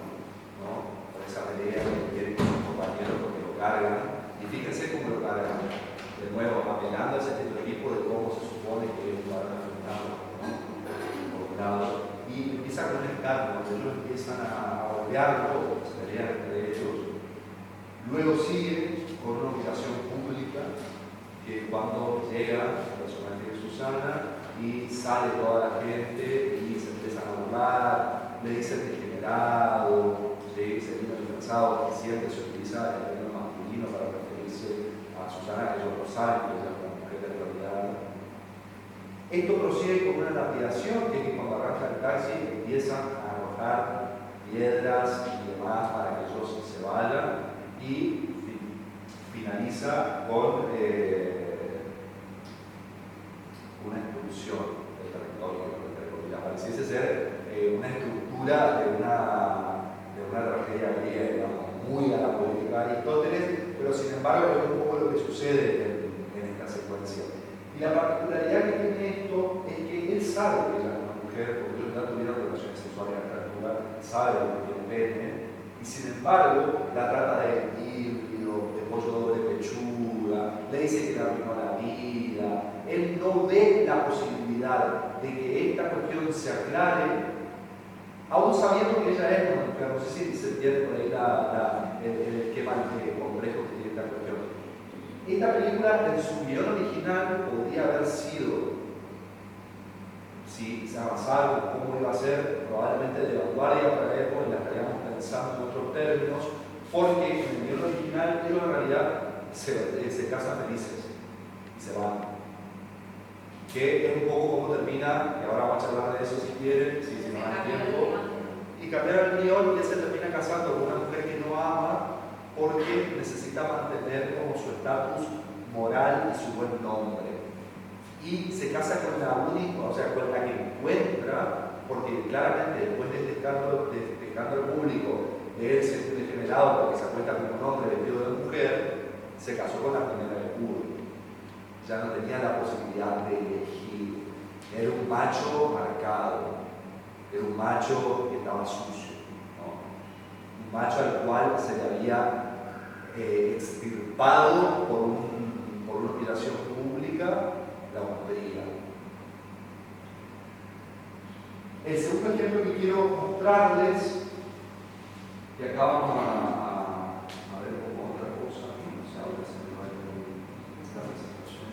Por esa pelea que quieren con sus compañeros porque lo cargan. Y fíjense cómo lo cargan. De nuevo, apelando a ese estereotipo de cómo se supone que es un varón afeminado, ¿no? Por un lado. Y empieza con un escape, donde ellos empiezan a golpearlo, se pelean entre ellos. Luego sigue con una ubicación pública, que cuando llega el personaje de Susana y sale toda la gente y se empiezan a burlar, le dicen degenerado, ¿sí? Se vino disfrazado, que siempre se utiliza el término masculino para referirse a Susana, que ellos no saben que ella es una mujer de realidad. Esto prosigue con una lapidación, que es que cuando arranca el taxi empiezan a arrojar piedras y demás para que ellos se vayan, y finaliza con una expulsión del territorio, pareciese ser una estructura de una tragedia griega, digamos, muy a la poética de Aristóteles, pero sin embargo es un poco lo que sucede en esta secuencia. Y la particularidad que tiene esto es que él sabe que ella es una mujer, porque ellos ya tuvieron relaciones sexuales a esta altura, sabe lo que tiene pene, y sin embargo la trata de híbrido, de pollo doble pechuga, le dice que le arruinó la vida. Él no ve la posibilidad de que esta cuestión se aclare, aún sabiendo que ella es una mujer. No sé si se entiende por ahí el esquema complejo que tiene esta cuestión. Esta película en su guión original podría haber sido, si se avanzara con cómo iba a ser, probablemente de vanguardia para la época, y la estaríamos pensando en otros términos, porque en el guión original ellos en realidad se casan felices y se van. Que es un poco como termina, y ahora vamos a hablar de eso si quieren, si no hay tiempo, y cambiar el guión, y él se termina casando con una mujer que no ama porque necesita mantener como su estatus moral y su buen nombre. Y se casa con la única, o sea, con la que encuentra, porque claramente después de este escándalo público de él ser degenerado porque se acuesta con un hombre vestido de mujer, se casó con la primera que pudo. Ya no tenía la posibilidad de elegir. Era un macho marcado, era un macho que estaba sucio, ¿no? Un macho al cual se le había extirpado por una aspiración pública la hombría. El segundo ejemplo que quiero mostrarles, que acá vamos a ver como otra cosa, no sé, ahora se me va a ir esta presentación.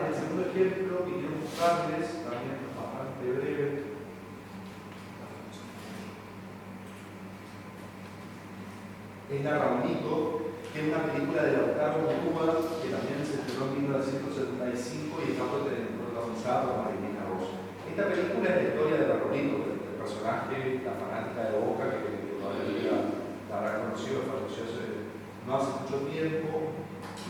El segundo ejemplo que quiero mostrarles, también bastante breve, es La Raulito, que es una película de Lautaro Cuba, que también se estrenó en 1975 y está protagonizada por Marilina Rosa. Esta película es la historia de La Raulito, del personaje, la fanática de Boca, que todavía la habrá conocido, falleció no hace mucho tiempo.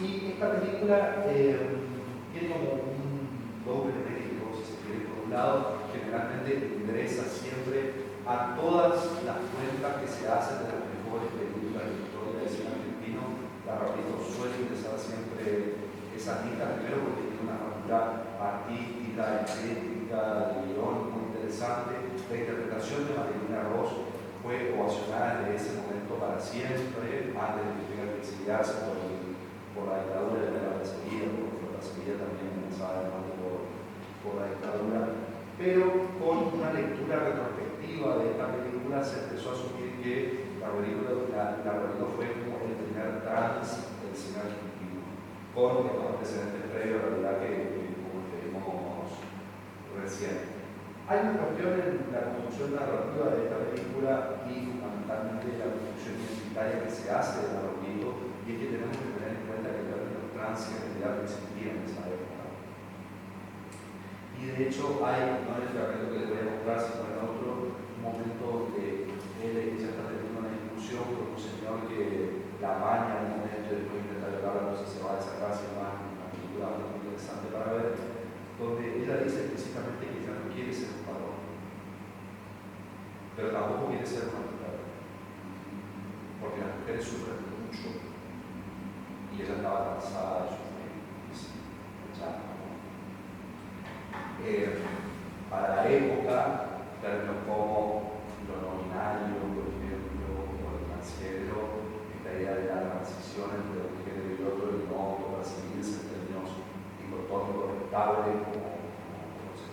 Y esta película tiene como un doble mérito, si se quiere. Por un lado, generalmente ingresa siempre a todas las cuentas que se hacen de las mejores películas de la historia del cine argentino. La Raulito suele ingresar siempre esa lista, primero porque tiene una factura artística, estética, de guión muy interesante. La interpretación de Marilina Ross fue ovacionada desde ese momento para siempre, antes de que tenga que exiliarse por la dictadura de la Bracería, porque la Bracería también amenazada por la dictadura. Pero con una lectura retrospectiva de esta película se empezó a asumir que La Raulito fue como el primer trans del cine argentino, con estos antecedentes previos, la verdad que como que vimos recién. Hay una cuestión en la construcción narrativa de esta película y fundamentalmente la construcción identitaria que se hace de La Raulito, y es que tenemos que tener en cuenta que el término trans en realidad no existía en esa época. Y de hecho hay, no en el fragmento que les voy a mostrar, sino en otro momento que ella está teniendo una discusión con un señor que la baña en un momento y después intenta violarla, no sé si se va a esa casa y más, una película muy interesante para ver, donde ella dice explícitamente que ella no quiere ser un varón, pero tampoco quiere ser una mujer, porque las mujeres sufren mucho y ella estaba cansada de sufrir, ya. Para la época, términos como lo nominario, por ejemplo, o el transgénero, esta idea de la transición entre un género y otro, y no percibirse en términos dicotómicos estables como se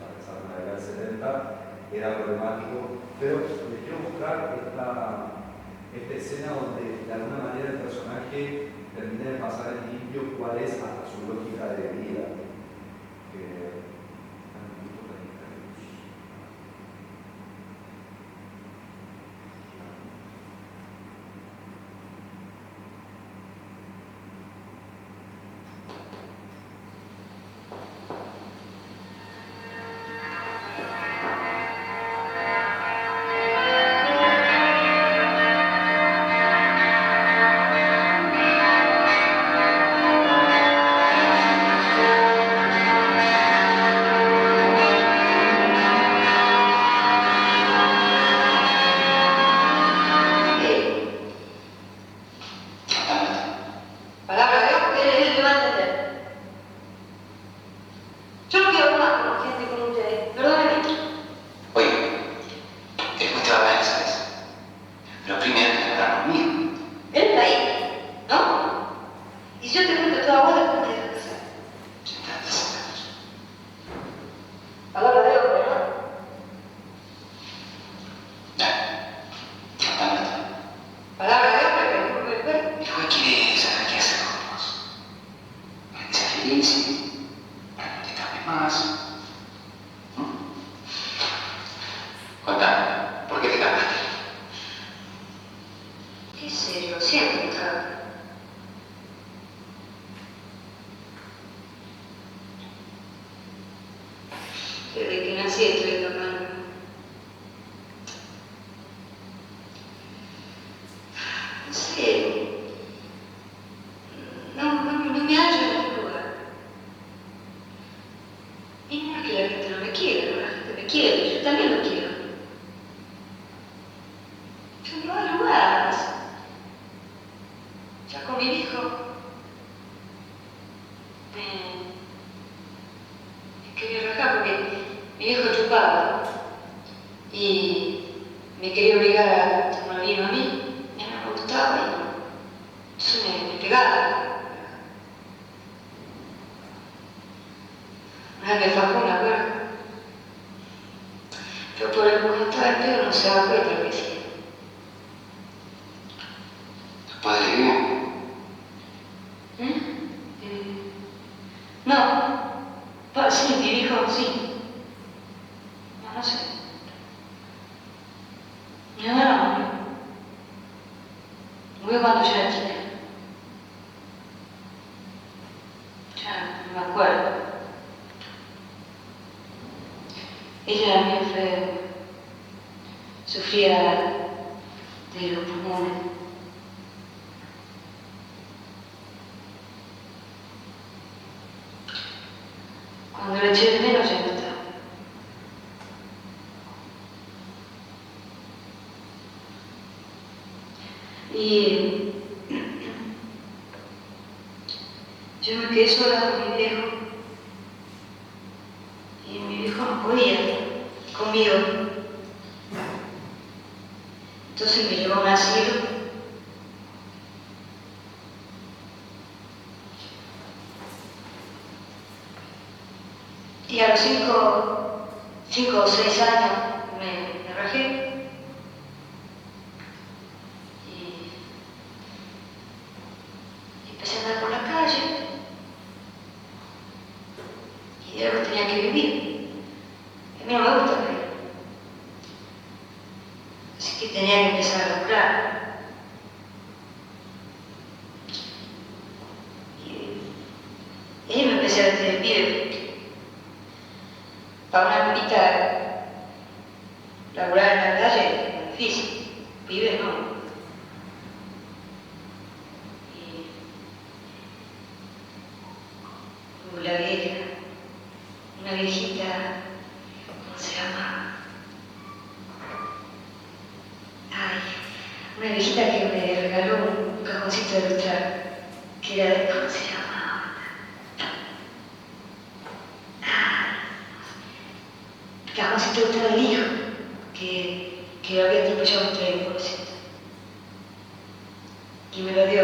enfrentar era problemático, pero les quiero mostrar esta escena donde de alguna manera el personaje termina de pasar en limpio cuál es hasta su lógica de vida. Palabra de Dios, él te va a entender. Yo no quiero hablar con gente como ustedes. Perdónenme. Oye, después te va a hablar, ¿sabes? Pero primero te va a hablar conmigo. Él está ahí, ¿no? Y si yo te cuento toda vos, después me dejas casar. Sentate, sentate. Palabra de Dios, ¿verdad? Palabra de Dios, pero que no me cuerpo. El juez quiere saber qué hacer con vos. Para que seas feliz, para que no te escapes más. Contame, ¿por qué te escapaste? ¿Qué sé yo? Siempre estaba. Desde que nací estoy escapando. No sé. No me hallo en ningún lugar. Y no es que la gente no me quiera, no, la gente me quiere, yo también lo quiero. Yo no hay lugar. Ya con mi hijo me quería rajar porque mi viejo chupaba y me quería obligar a tomar vino a mí. Y a mí no me gustaba y entonces me pegaba. Una vez me fajó una hueá. Pero por el cómo estaba el pedo no se daba cuenta lo que hacía. ¿Tu padre vive? No. Sí, mi viejo, sí. No sé. Mi hermano murió. Murió cuando yo era chica. Ya no me acuerdo. Ella era muy enferma. Sufría de los pulmones. Cuando lo eché de menos ya no estaba. Y yo me quedé sola con mi viejo. Y mi viejo no podía conmigo. Entonces me llevó a un asilo. Y a los 5 o 6 años me rajé. Y empecé a andar por la calle. Y de algo tenía que vivir. A mí no me gusta vivir. Así que tenía que empezar a buscar. Y ahí me empecé a vestir de pibe. Para una pibita laburar en la calle es difícil. Pibe no. Y la vieja, una viejita, ¿cómo se llama? Ay, una viejita que me regaló un cajoncito de luchar, que era de, ¿cómo se llama? Cajoncito de luchar del hijo, que lo había atropellado un tren, pobrecito. Y me lo dio.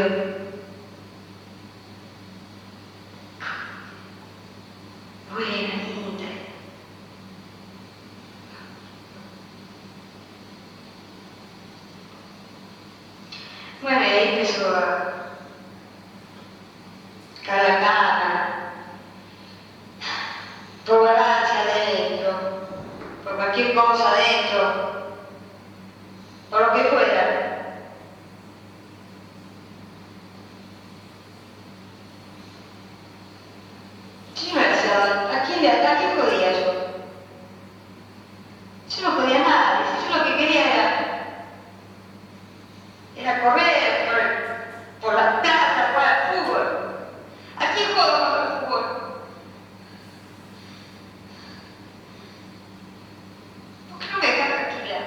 Buena, linda. ahí empezó a caer la cana, por vagancia adentro, por cualquier cosa adentro, por lo que fuera. ¿Qué me hacía? ¿A quién podía yo? Yo no podía nada, yo lo que quería era correr por la plaza, jugar al fútbol. ¿A quién juego al fútbol? ¿Por qué no me dejas tranquila?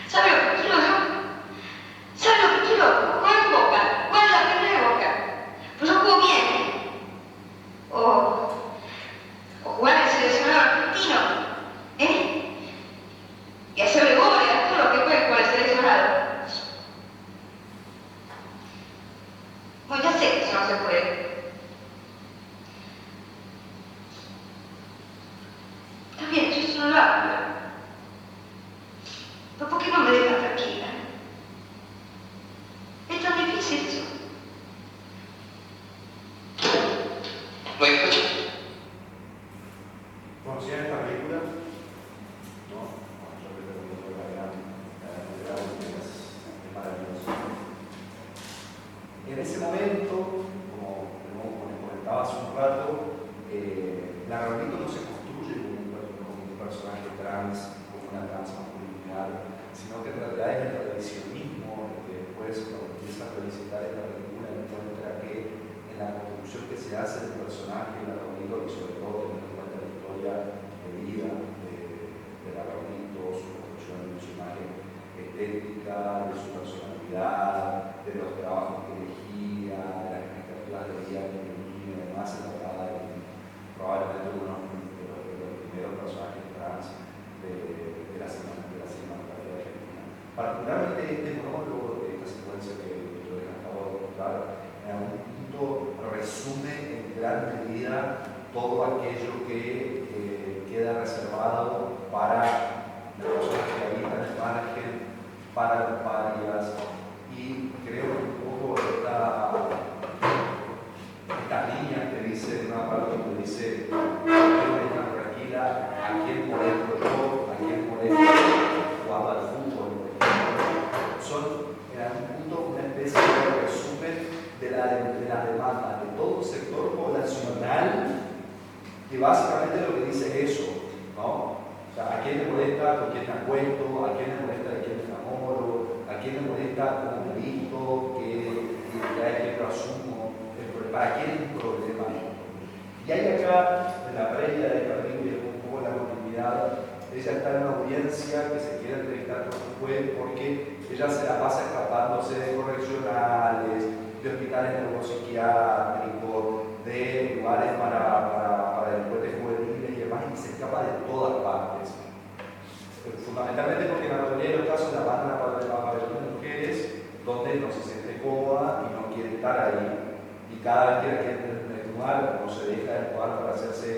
¿Sabes lo que quiero yo? ¿Sabes lo que quiero? Jugar en Boca, jugar en la primera de Boca. Pues yo juego bien. O jugar en el seleccionado argentino, y hacerle goles a todo lo que juegue con el seleccionado. Bueno, ya sé que eso no se puede. Está bien, yo eso no lo hago, pero ¿por qué no me dejas tranquila? Es tan difícil eso. ¿Lo escucho? ¿Conocían esta película? No, yo creo que la gran es maravilloso. En ese momento, como les comentaba hace un rato, la Raulito no se construye como un personaje trans, como una transmasculinidad, sino que en realidad es el tradicionalismo que después, cuando empieza a revisitar esta película, encuentra que en la construcción que se hace del personaje de la Raulito, y sobre todo teniendo en cuenta la historia de vida de la Raulito, su construcción de su imagen estética, de su personalidad, de los trabajos que elegía, de las caricaturas de día que tenía, además elaborada probablemente uno de los primeros personajes trans de la cinematografía argentina. Particularmente este monólogo de esta secuencia que yo les acabo de contar, en algún punto resume en gran medida todo aquello que queda reservado para las personas que habitan el margen, para los parias, y creo que un poco estas líneas que dice, una parte que dice, tranquila, a quién molesto yo, a quién molesto jugando al fútbol, son en algún punto una especie de resumen de la demanda de todo un sector poblacional que básicamente lo que dice es eso, ¿no? O sea, ¿a quién le molesta con quién me acuesto? ¿A quién le molesta de quién me enamoro? ¿A quién le molesta cómo me visto? ¿Qué identidad de género asumo? ¿Para quién es un problema? Y hay acá, en la previa de esta película, un poco la continuidad, ella está en una audiencia que se quiere entrevistar con un juez porque ella se la pasa escapándose de correccionales, de hospitales neuropsiquiátricos, de lugares para delincuentes juveniles y demás, y se escapa de todas partes. Fundamentalmente porque en la mayoría de los casos la mandan a pabellones de mujeres donde no se siente cómoda y no quiere estar ahí. Y cada vez que la quieren desnudar, no se deja desnudar para hacerse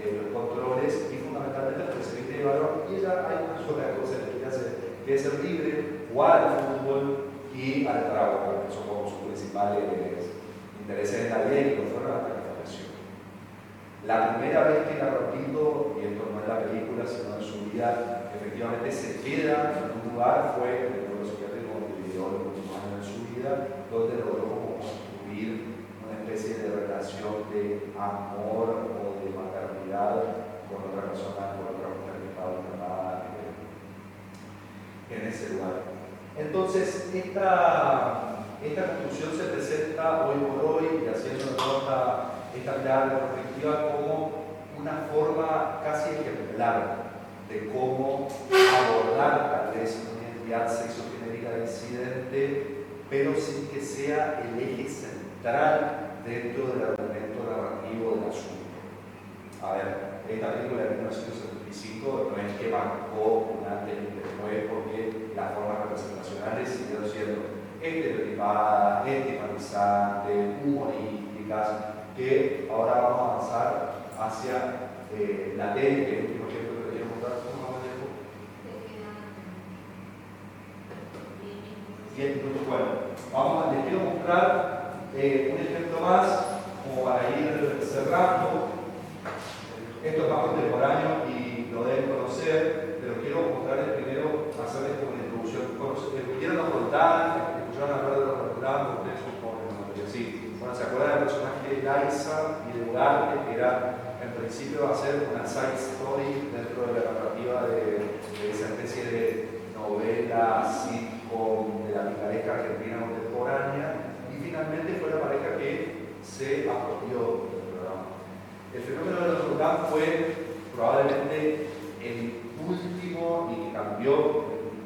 los controles, y fundamentalmente porque se viste de varón, y ella hay una sola cosa que quiere hacer, que es ser libre, jugar al fútbol y al trabajo, que son como sus principales intereses en la vida, y que lo fueron hasta que falleció. La primera vez que la Raulito, y esto no es la película, sino en su vida, efectivamente se queda en un lugar, fue en el pueblo psiquiátrico donde vivió los últimos años de su vida, donde logró como construir una especie de relación de amor o de maternidad con otra persona, con otra mujer que estaba internada en ese lugar. Entonces, esta construcción se presenta hoy por hoy, y haciendo esta mirada retrospectiva, como una forma casi ejemplar de cómo abordar tal vez una identidad sexogenérica disidente, pero sin que sea el eje central dentro del argumento narrativo del asunto. A ver, esta película de 1975 no es que marcó un antes y un después, porque las formas representacionales siguieron siendo estereotipadas, estigmatizantes, humorísticas, que ahora vamos a avanzar hacia la tele, que es el último ejemplo que quería mostrar. ¿Cómo vamos a 10 minutos. Bueno, les quiero mostrar un ejemplo más, como para ir cerrando. Esto es más contemporáneo y lo deben conocer, pero quiero mostrarles primero, hacerles como una introducción. ¿Vieron los Roldán? ¿Escucharon hablar de los Roldán? Ustedes son jóvenes, ¿no? Sí. Bueno, ¿se acuerdan del personaje de Liza y de Ugarte, que era, en principio, va a ser una side story dentro de la narrativa de esa especie de novela, sitcom de la picaresca argentina contemporánea, y finalmente fue la pareja que se apropió del programa. El fenómeno de los Roldán fue probablemente el último y que cambió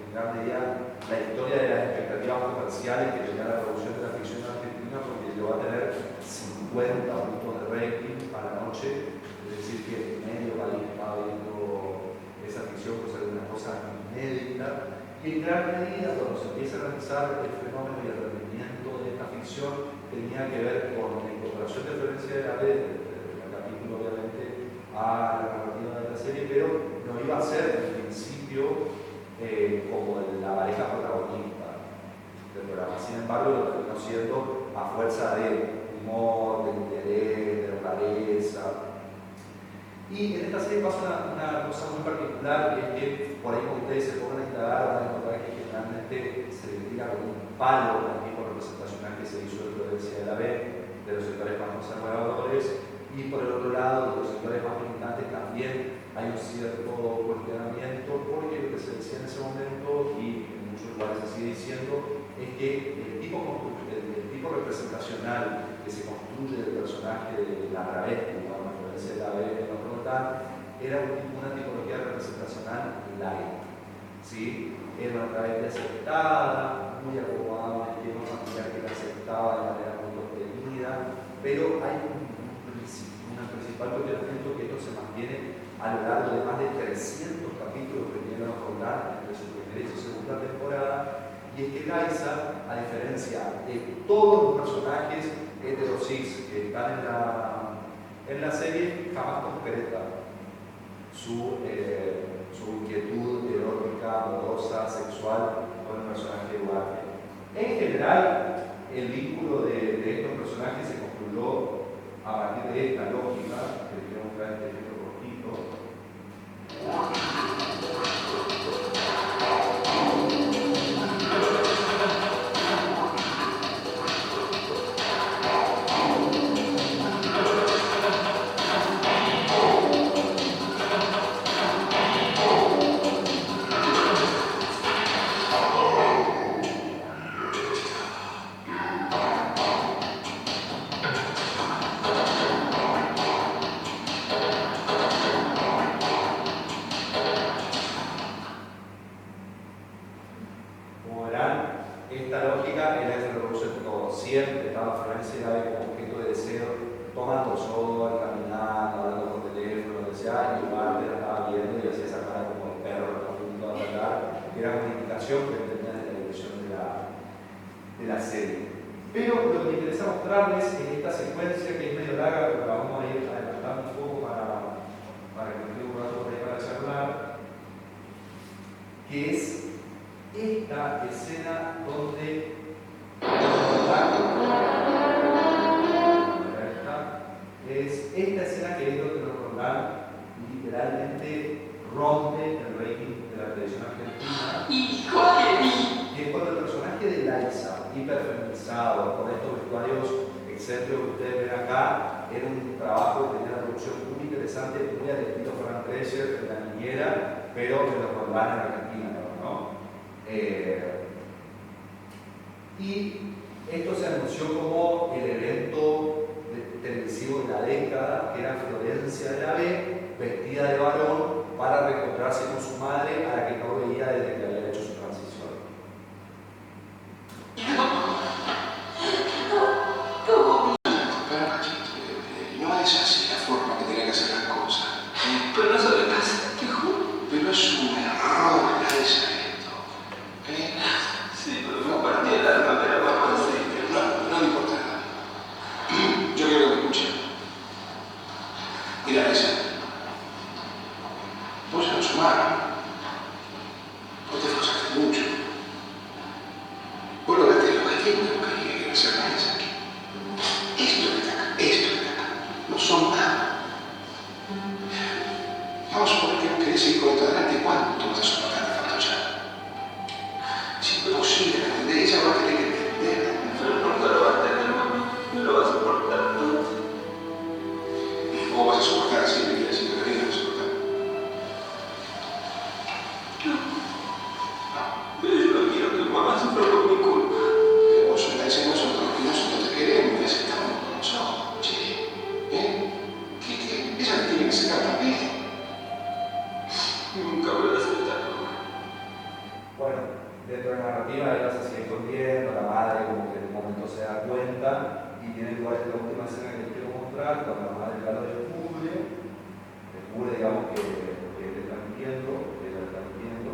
en gran medida la historia de las expectativas comerciales que tenía la producción de la ficción argentina, porque llegó a tener 50 puntos de rating a la noche, es decir, que medio país estaba viendo esa ficción por ser una cosa inédita, y en gran medida cuando se empieza a analizar el fenómeno y el rendimiento de esta ficción tenía que ver con la incorporación de Florencia de la B, obviamente a la narrativa de la serie, pero no iba a ser en principio como la pareja protagonista del programa. Sin embargo, lo terminó siendo a fuerza de humor, de interés, de rareza. Y en esta serie pasa una cosa muy particular, que es que por ahí cuando ustedes se pongan a indagar van a encontrar que generalmente se le tira con un palo al tipo representacional que se hizo de Florencia de la B, de los sectores más conservadores. Y por el otro lado, de los sectores más militantes también hay un cierto cuestionamiento, porque lo que se decía en ese momento, y en muchos lugares se sigue diciendo, es que el tipo representacional que se construye del personaje de la travesti, la Florencia de la B en los Roldán, era una tipología representacional light. ¿Sí? Era una travesti aceptada, muy acomodada, un esquema familiar que la aceptaba de manera muy contenida, pero hay un principal cuestionamiento que esto se mantiene a lo largo de más de 300 capítulos que tiene los Roldán entre su primera y su segunda temporada, y es que Liza, a diferencia de todos los personajes heterosis que están en la serie, jamás concreta su inquietud erótica, amorosa, sexual con el personaje de Ugarte. En general, el vínculo de estos personajes se construyó a partir de esta lógica, que quiero mostrar este ejemplo cortito. Y esto se anunció como el evento televisivo de la década, que era Florencia de la B, vestida de varón, para reencontrarse con su madre, a la que no veía desde que había hecho su transición. No es así la forma que tiene que hacer las cosas. Pero no sabe más, te juro. Pero es un error la de esto. Sí, pero me partí el alma, pero vamos a seguir. No me importa nada. Yo quiero que me escuchen. Mira, Lisa. Vos sos su madre. Vos te esforzaste mucho. emocional cuando más ella lo descubre, digamos, que él está mintiendo, que ella está mintiendo.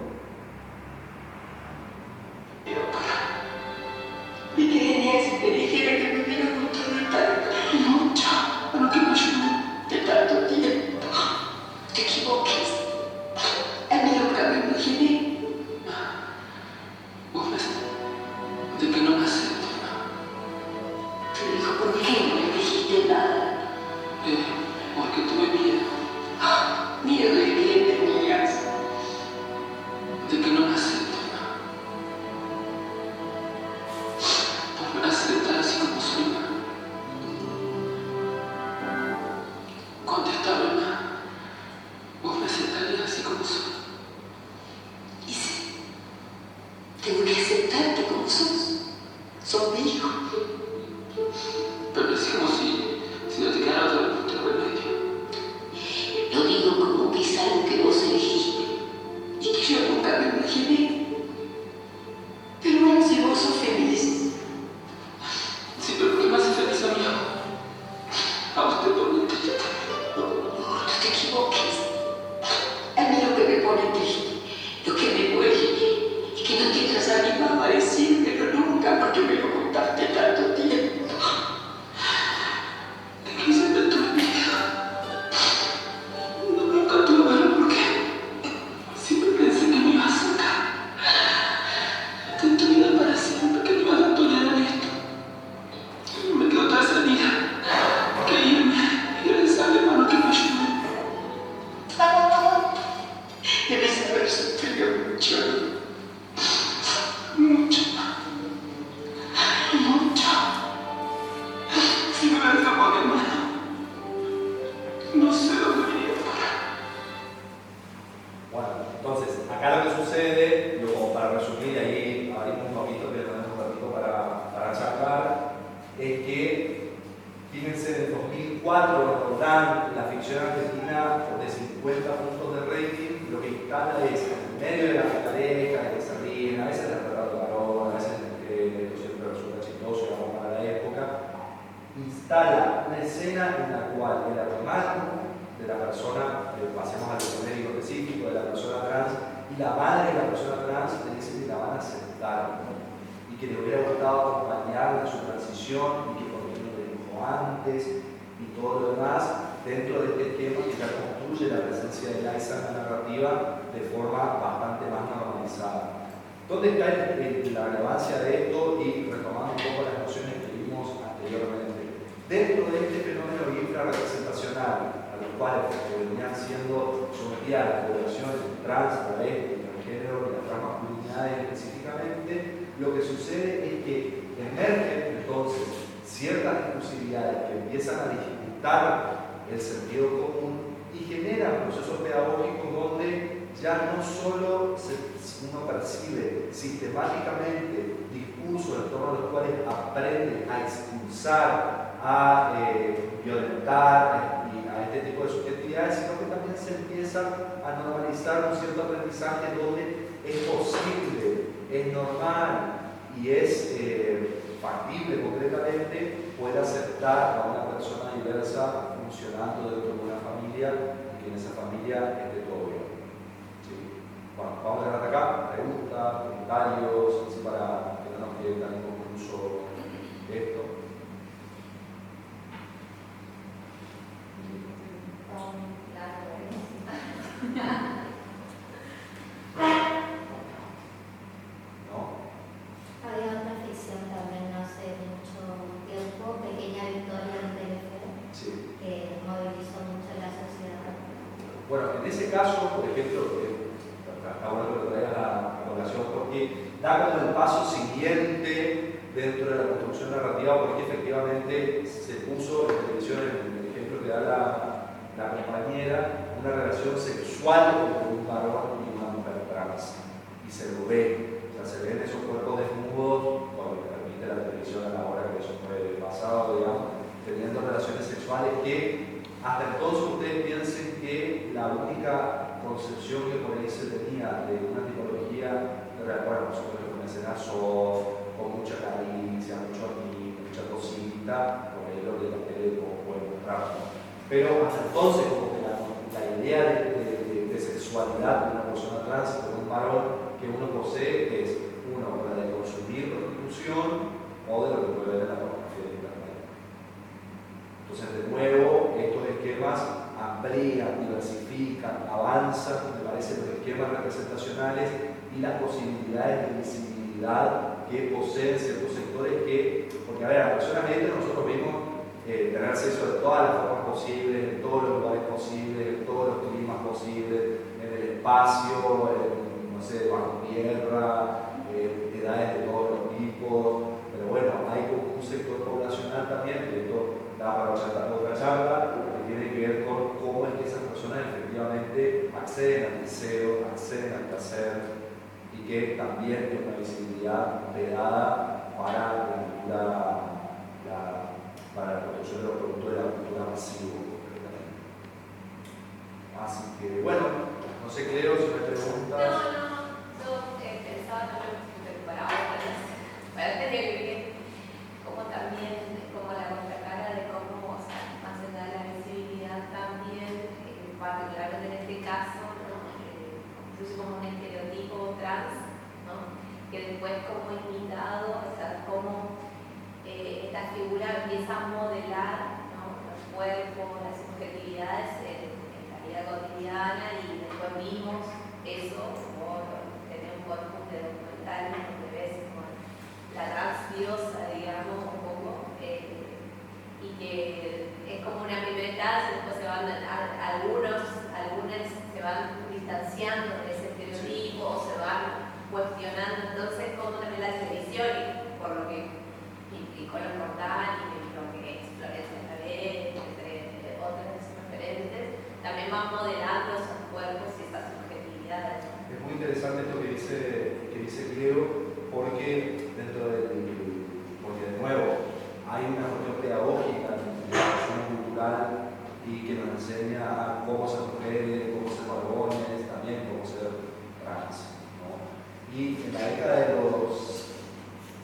Mi quería si te dijera que me hubiera gustado tanto, mucho, pero que me ayudó de tanto tiempo. Te equivoques. A mí nunca me imaginé. Vos ves, de que no me acepto. Pero hijo, ¿por qué no le dijiste nada? Porque tuve miedo. Miedo de que tenías. De que no me acepto. Vos me vas a aceptar así como soy. Contestame. Vos me aceptarías así como soy. Y sí, tengo que aceptarte como sos. Sos mi hijo. Pero es como si no te quedara otro remedio. Lo digo como que es algo que vos elegiste y que yo nunca me imaginé. Pero bueno, si vos sos feliz, Sí, pero ¿qué me hace feliz a mí? A usted por mí triste. no te equivoques. A mí lo que me pone triste, lo que me duele, es que no te hayas animado a decírmelo nunca porque me lo contaste tanto tiempo. Es que siempre tuve miedo. Nunca tuve valor porque siempre pensé que me iba a sacar de tu vida para siempre, que me ibas a tolerar esto. No me quedó otra salida que irme y rezarle, hermano, que me ayude. Debes haber sufrido mucho. Mucho. Mucho. Si no hubiera sido por mi hermano, no sé dónde me iría a parar. Bueno, entonces, acá lo que sucede, luego para resumir, y ahí abrimos un poquito, que tenemos un ratito para charlar, es que, fíjense, en el 2004 dan la ficción argentina de 50 puntos de rating, lo que instala es, en medio de la pareja, de que se ríen, a veces les retrata varón, a veces esto siempre resulta chistoso, digamos, para la época, instala una escena en la cual el hermano de la persona, pasemos al genérico específico de la persona trans, y la madre de la persona trans le dice que la van a aceptar, ¿no? Y que le hubiera gustado acompañarla en su transición y que por qué no le dijo antes y todo lo demás dentro de este esquema que ya construye la presencia de Liza en la narrativa de forma bastante más normalizada. ¿Dónde está la relevancia de esto? Y retomando un poco las nociones que vimos anteriormente. Dentro de este fenómeno infrarrepresentacional, a los cuales venían siendo sometidas las poblaciones trans, travesti, transgénero y las transmasculinidades específicamente, lo que sucede es que emergen entonces ciertas discursividades que empiezan a dificultar el sentido común y generan procesos pedagógicos donde ya no solo uno percibe sistemáticamente discursos en torno a los cuales aprende a expulsar, a violentar y a este tipo de subjetividades, sino que también se empieza a normalizar un cierto aprendizaje donde es posible, es normal y es factible concretamente poder aceptar a una persona diversa funcionando dentro de una familia y que en esa familia esté todo bien. ¿Sí? Bueno, vamos a dejar hasta acá, preguntas, comentarios, así para que no nos quede tan inconcluso esto. ¿No? Había otra ficción también no hace mucho tiempo, Pequeña Victoria en Telefe, Sí. que movilizó mucho la sociedad. Bueno, en ese caso, por ejemplo, está bueno que lo traigas a colación porque da como el paso siguiente dentro de la construcción narrativa, porque efectivamente se puso en televisión, en el ejemplo que da la compañera, una relación sexual entre un varón y una mujer trans. Y se lo ve, o sea, se ven esos cuerpos desnudos, con lo que permite la televisión a la hora que eso fue pasado, digamos, teniendo relaciones sexuales que hasta entonces ustedes piensen que la única concepción que por ahí se tenía de una tipología era, bueno, nosotros con escenazo, con mucha caricia, mucho amigo, mucha cosita, por ahí lo de la tele como puede mostrar encontrar, ¿no? Pero hasta entonces, como que la idea de sexualidad de una persona trans o de un varón que uno posee es, uno, la de consumir prostitución o de lo que puede ver en la pornografía de internet. Entonces, de nuevo, estos esquemas amplían, diversifican, avanzan, me parece, los esquemas representacionales y las posibilidades de visibilidad que poseen ciertos sectores que, porque a ver, aproximadamente nosotros vimos tener sexo de todas las formas posibles, en todos los lugares posibles, en todos los climas posibles, en el espacio, no sé, bajo tierra, edades de todos los tipos, pero bueno, hay como un sector poblacional también, que esto da para otra charla, que tiene que ver con cómo es que esas personas efectivamente acceden al deseo, acceden al placer, y que también tiene una visibilidad vedada para la producción de los productos de la cultura masiva. Así que bueno, no sé, Cleo, si me preguntas. Yo pensaba también para otras, para tener que ver como también, como la contracara de cómo, o sea, más allá de la visibilidad también, particularmente en este caso, ¿no? Incluso como un estereotipo trans, ¿no? Que después como imitado, o sea, como esta figura empieza a modelar, ¿no? Los cuerpos, las subjetividades en la vida cotidiana, y después vimos eso, como tener un corpus de documentales donde ves como la transdiosa, digamos, un poco, y que es como una primera etapa, después se van algunas se van distanciando de ese estereotipo, o se van cuestionando, entonces como también la televisión, por lo que con los portales y lo que es Florencia Laverde, entre otros referentes, también van modelando esos cuerpos y esas subjetividades. Es muy interesante esto que dice Cleo, porque porque de nuevo hay una cuestión pedagógica en la educación cultural y que nos enseña a cómo ser mujeres, cómo ser varones, también cómo ser trans, ¿no? Y en la década de los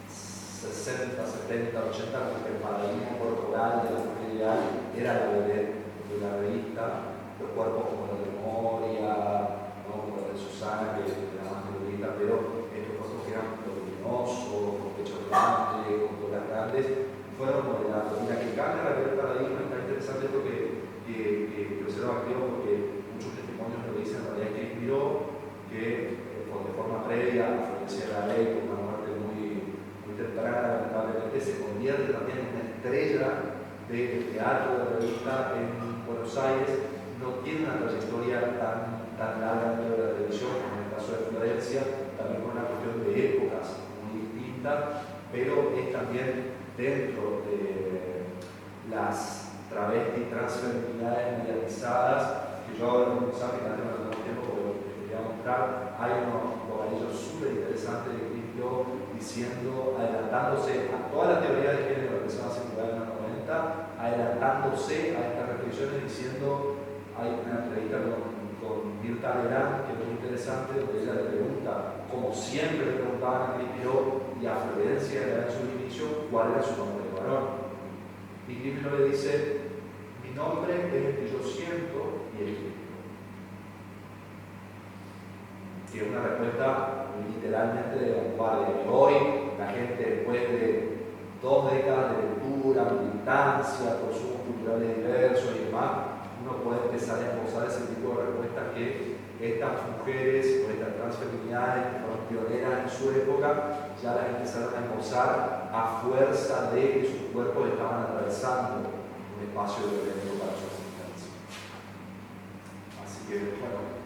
60, 70, 80, porque el paradigma corporal de la mujer ideal era la vedette de la revista, los cuerpos como los de Moria, ¿no? Como los de Susana, que era más feminista, pero estos cuerpos que eran voluminosos, con pechos grandes, con colas grandes, fueron modelados. Y la que cambia el paradigma, está interesante esto que observa Cleo, porque muchos testimonios lo dicen, en realidad que inspiró que de forma previa a Florencia Laverde, con una muerte muy temprana, lamentablemente, se convierte también en una estrella del teatro de la revista en Buenos Aires. No tiene una trayectoria tan larga dentro de la televisión, como en el caso de Florencia, también con una cuestión de épocas muy distinta, pero es también dentro de las travestis transfeminidades mediatizadas, que yo ahora no pensaba que antes no tenemos tiempo porque les quería mostrar. Hay unos vocalillos súper interesantes de Cristo diciendo, adelantándose a toda la teoría de género que se va a circular en los 90, adelantándose a estas reflexiones diciendo, hay una entrevista con Mirta Legrand que es muy interesante, donde ella le pregunta, como siempre le preguntaban a Cristo y a Florencia en su inicio, cuál era su nombre de varón. Y Cristo le dice, mi nombre es el que yo siento y elijo. Que es una respuesta literalmente de vanguardia. Y hoy la gente, después de 2 décadas de lectura, militancia, consumos culturales diversos y demás, uno puede empezar a esbozar ese tipo de respuestas que estas mujeres o estas transfeminidades que fueron pioneras en su época ya las empezaron a esbozar a fuerza de que sus cuerpos estaban atravesando un espacio de violento para su existencia. Así que, bueno.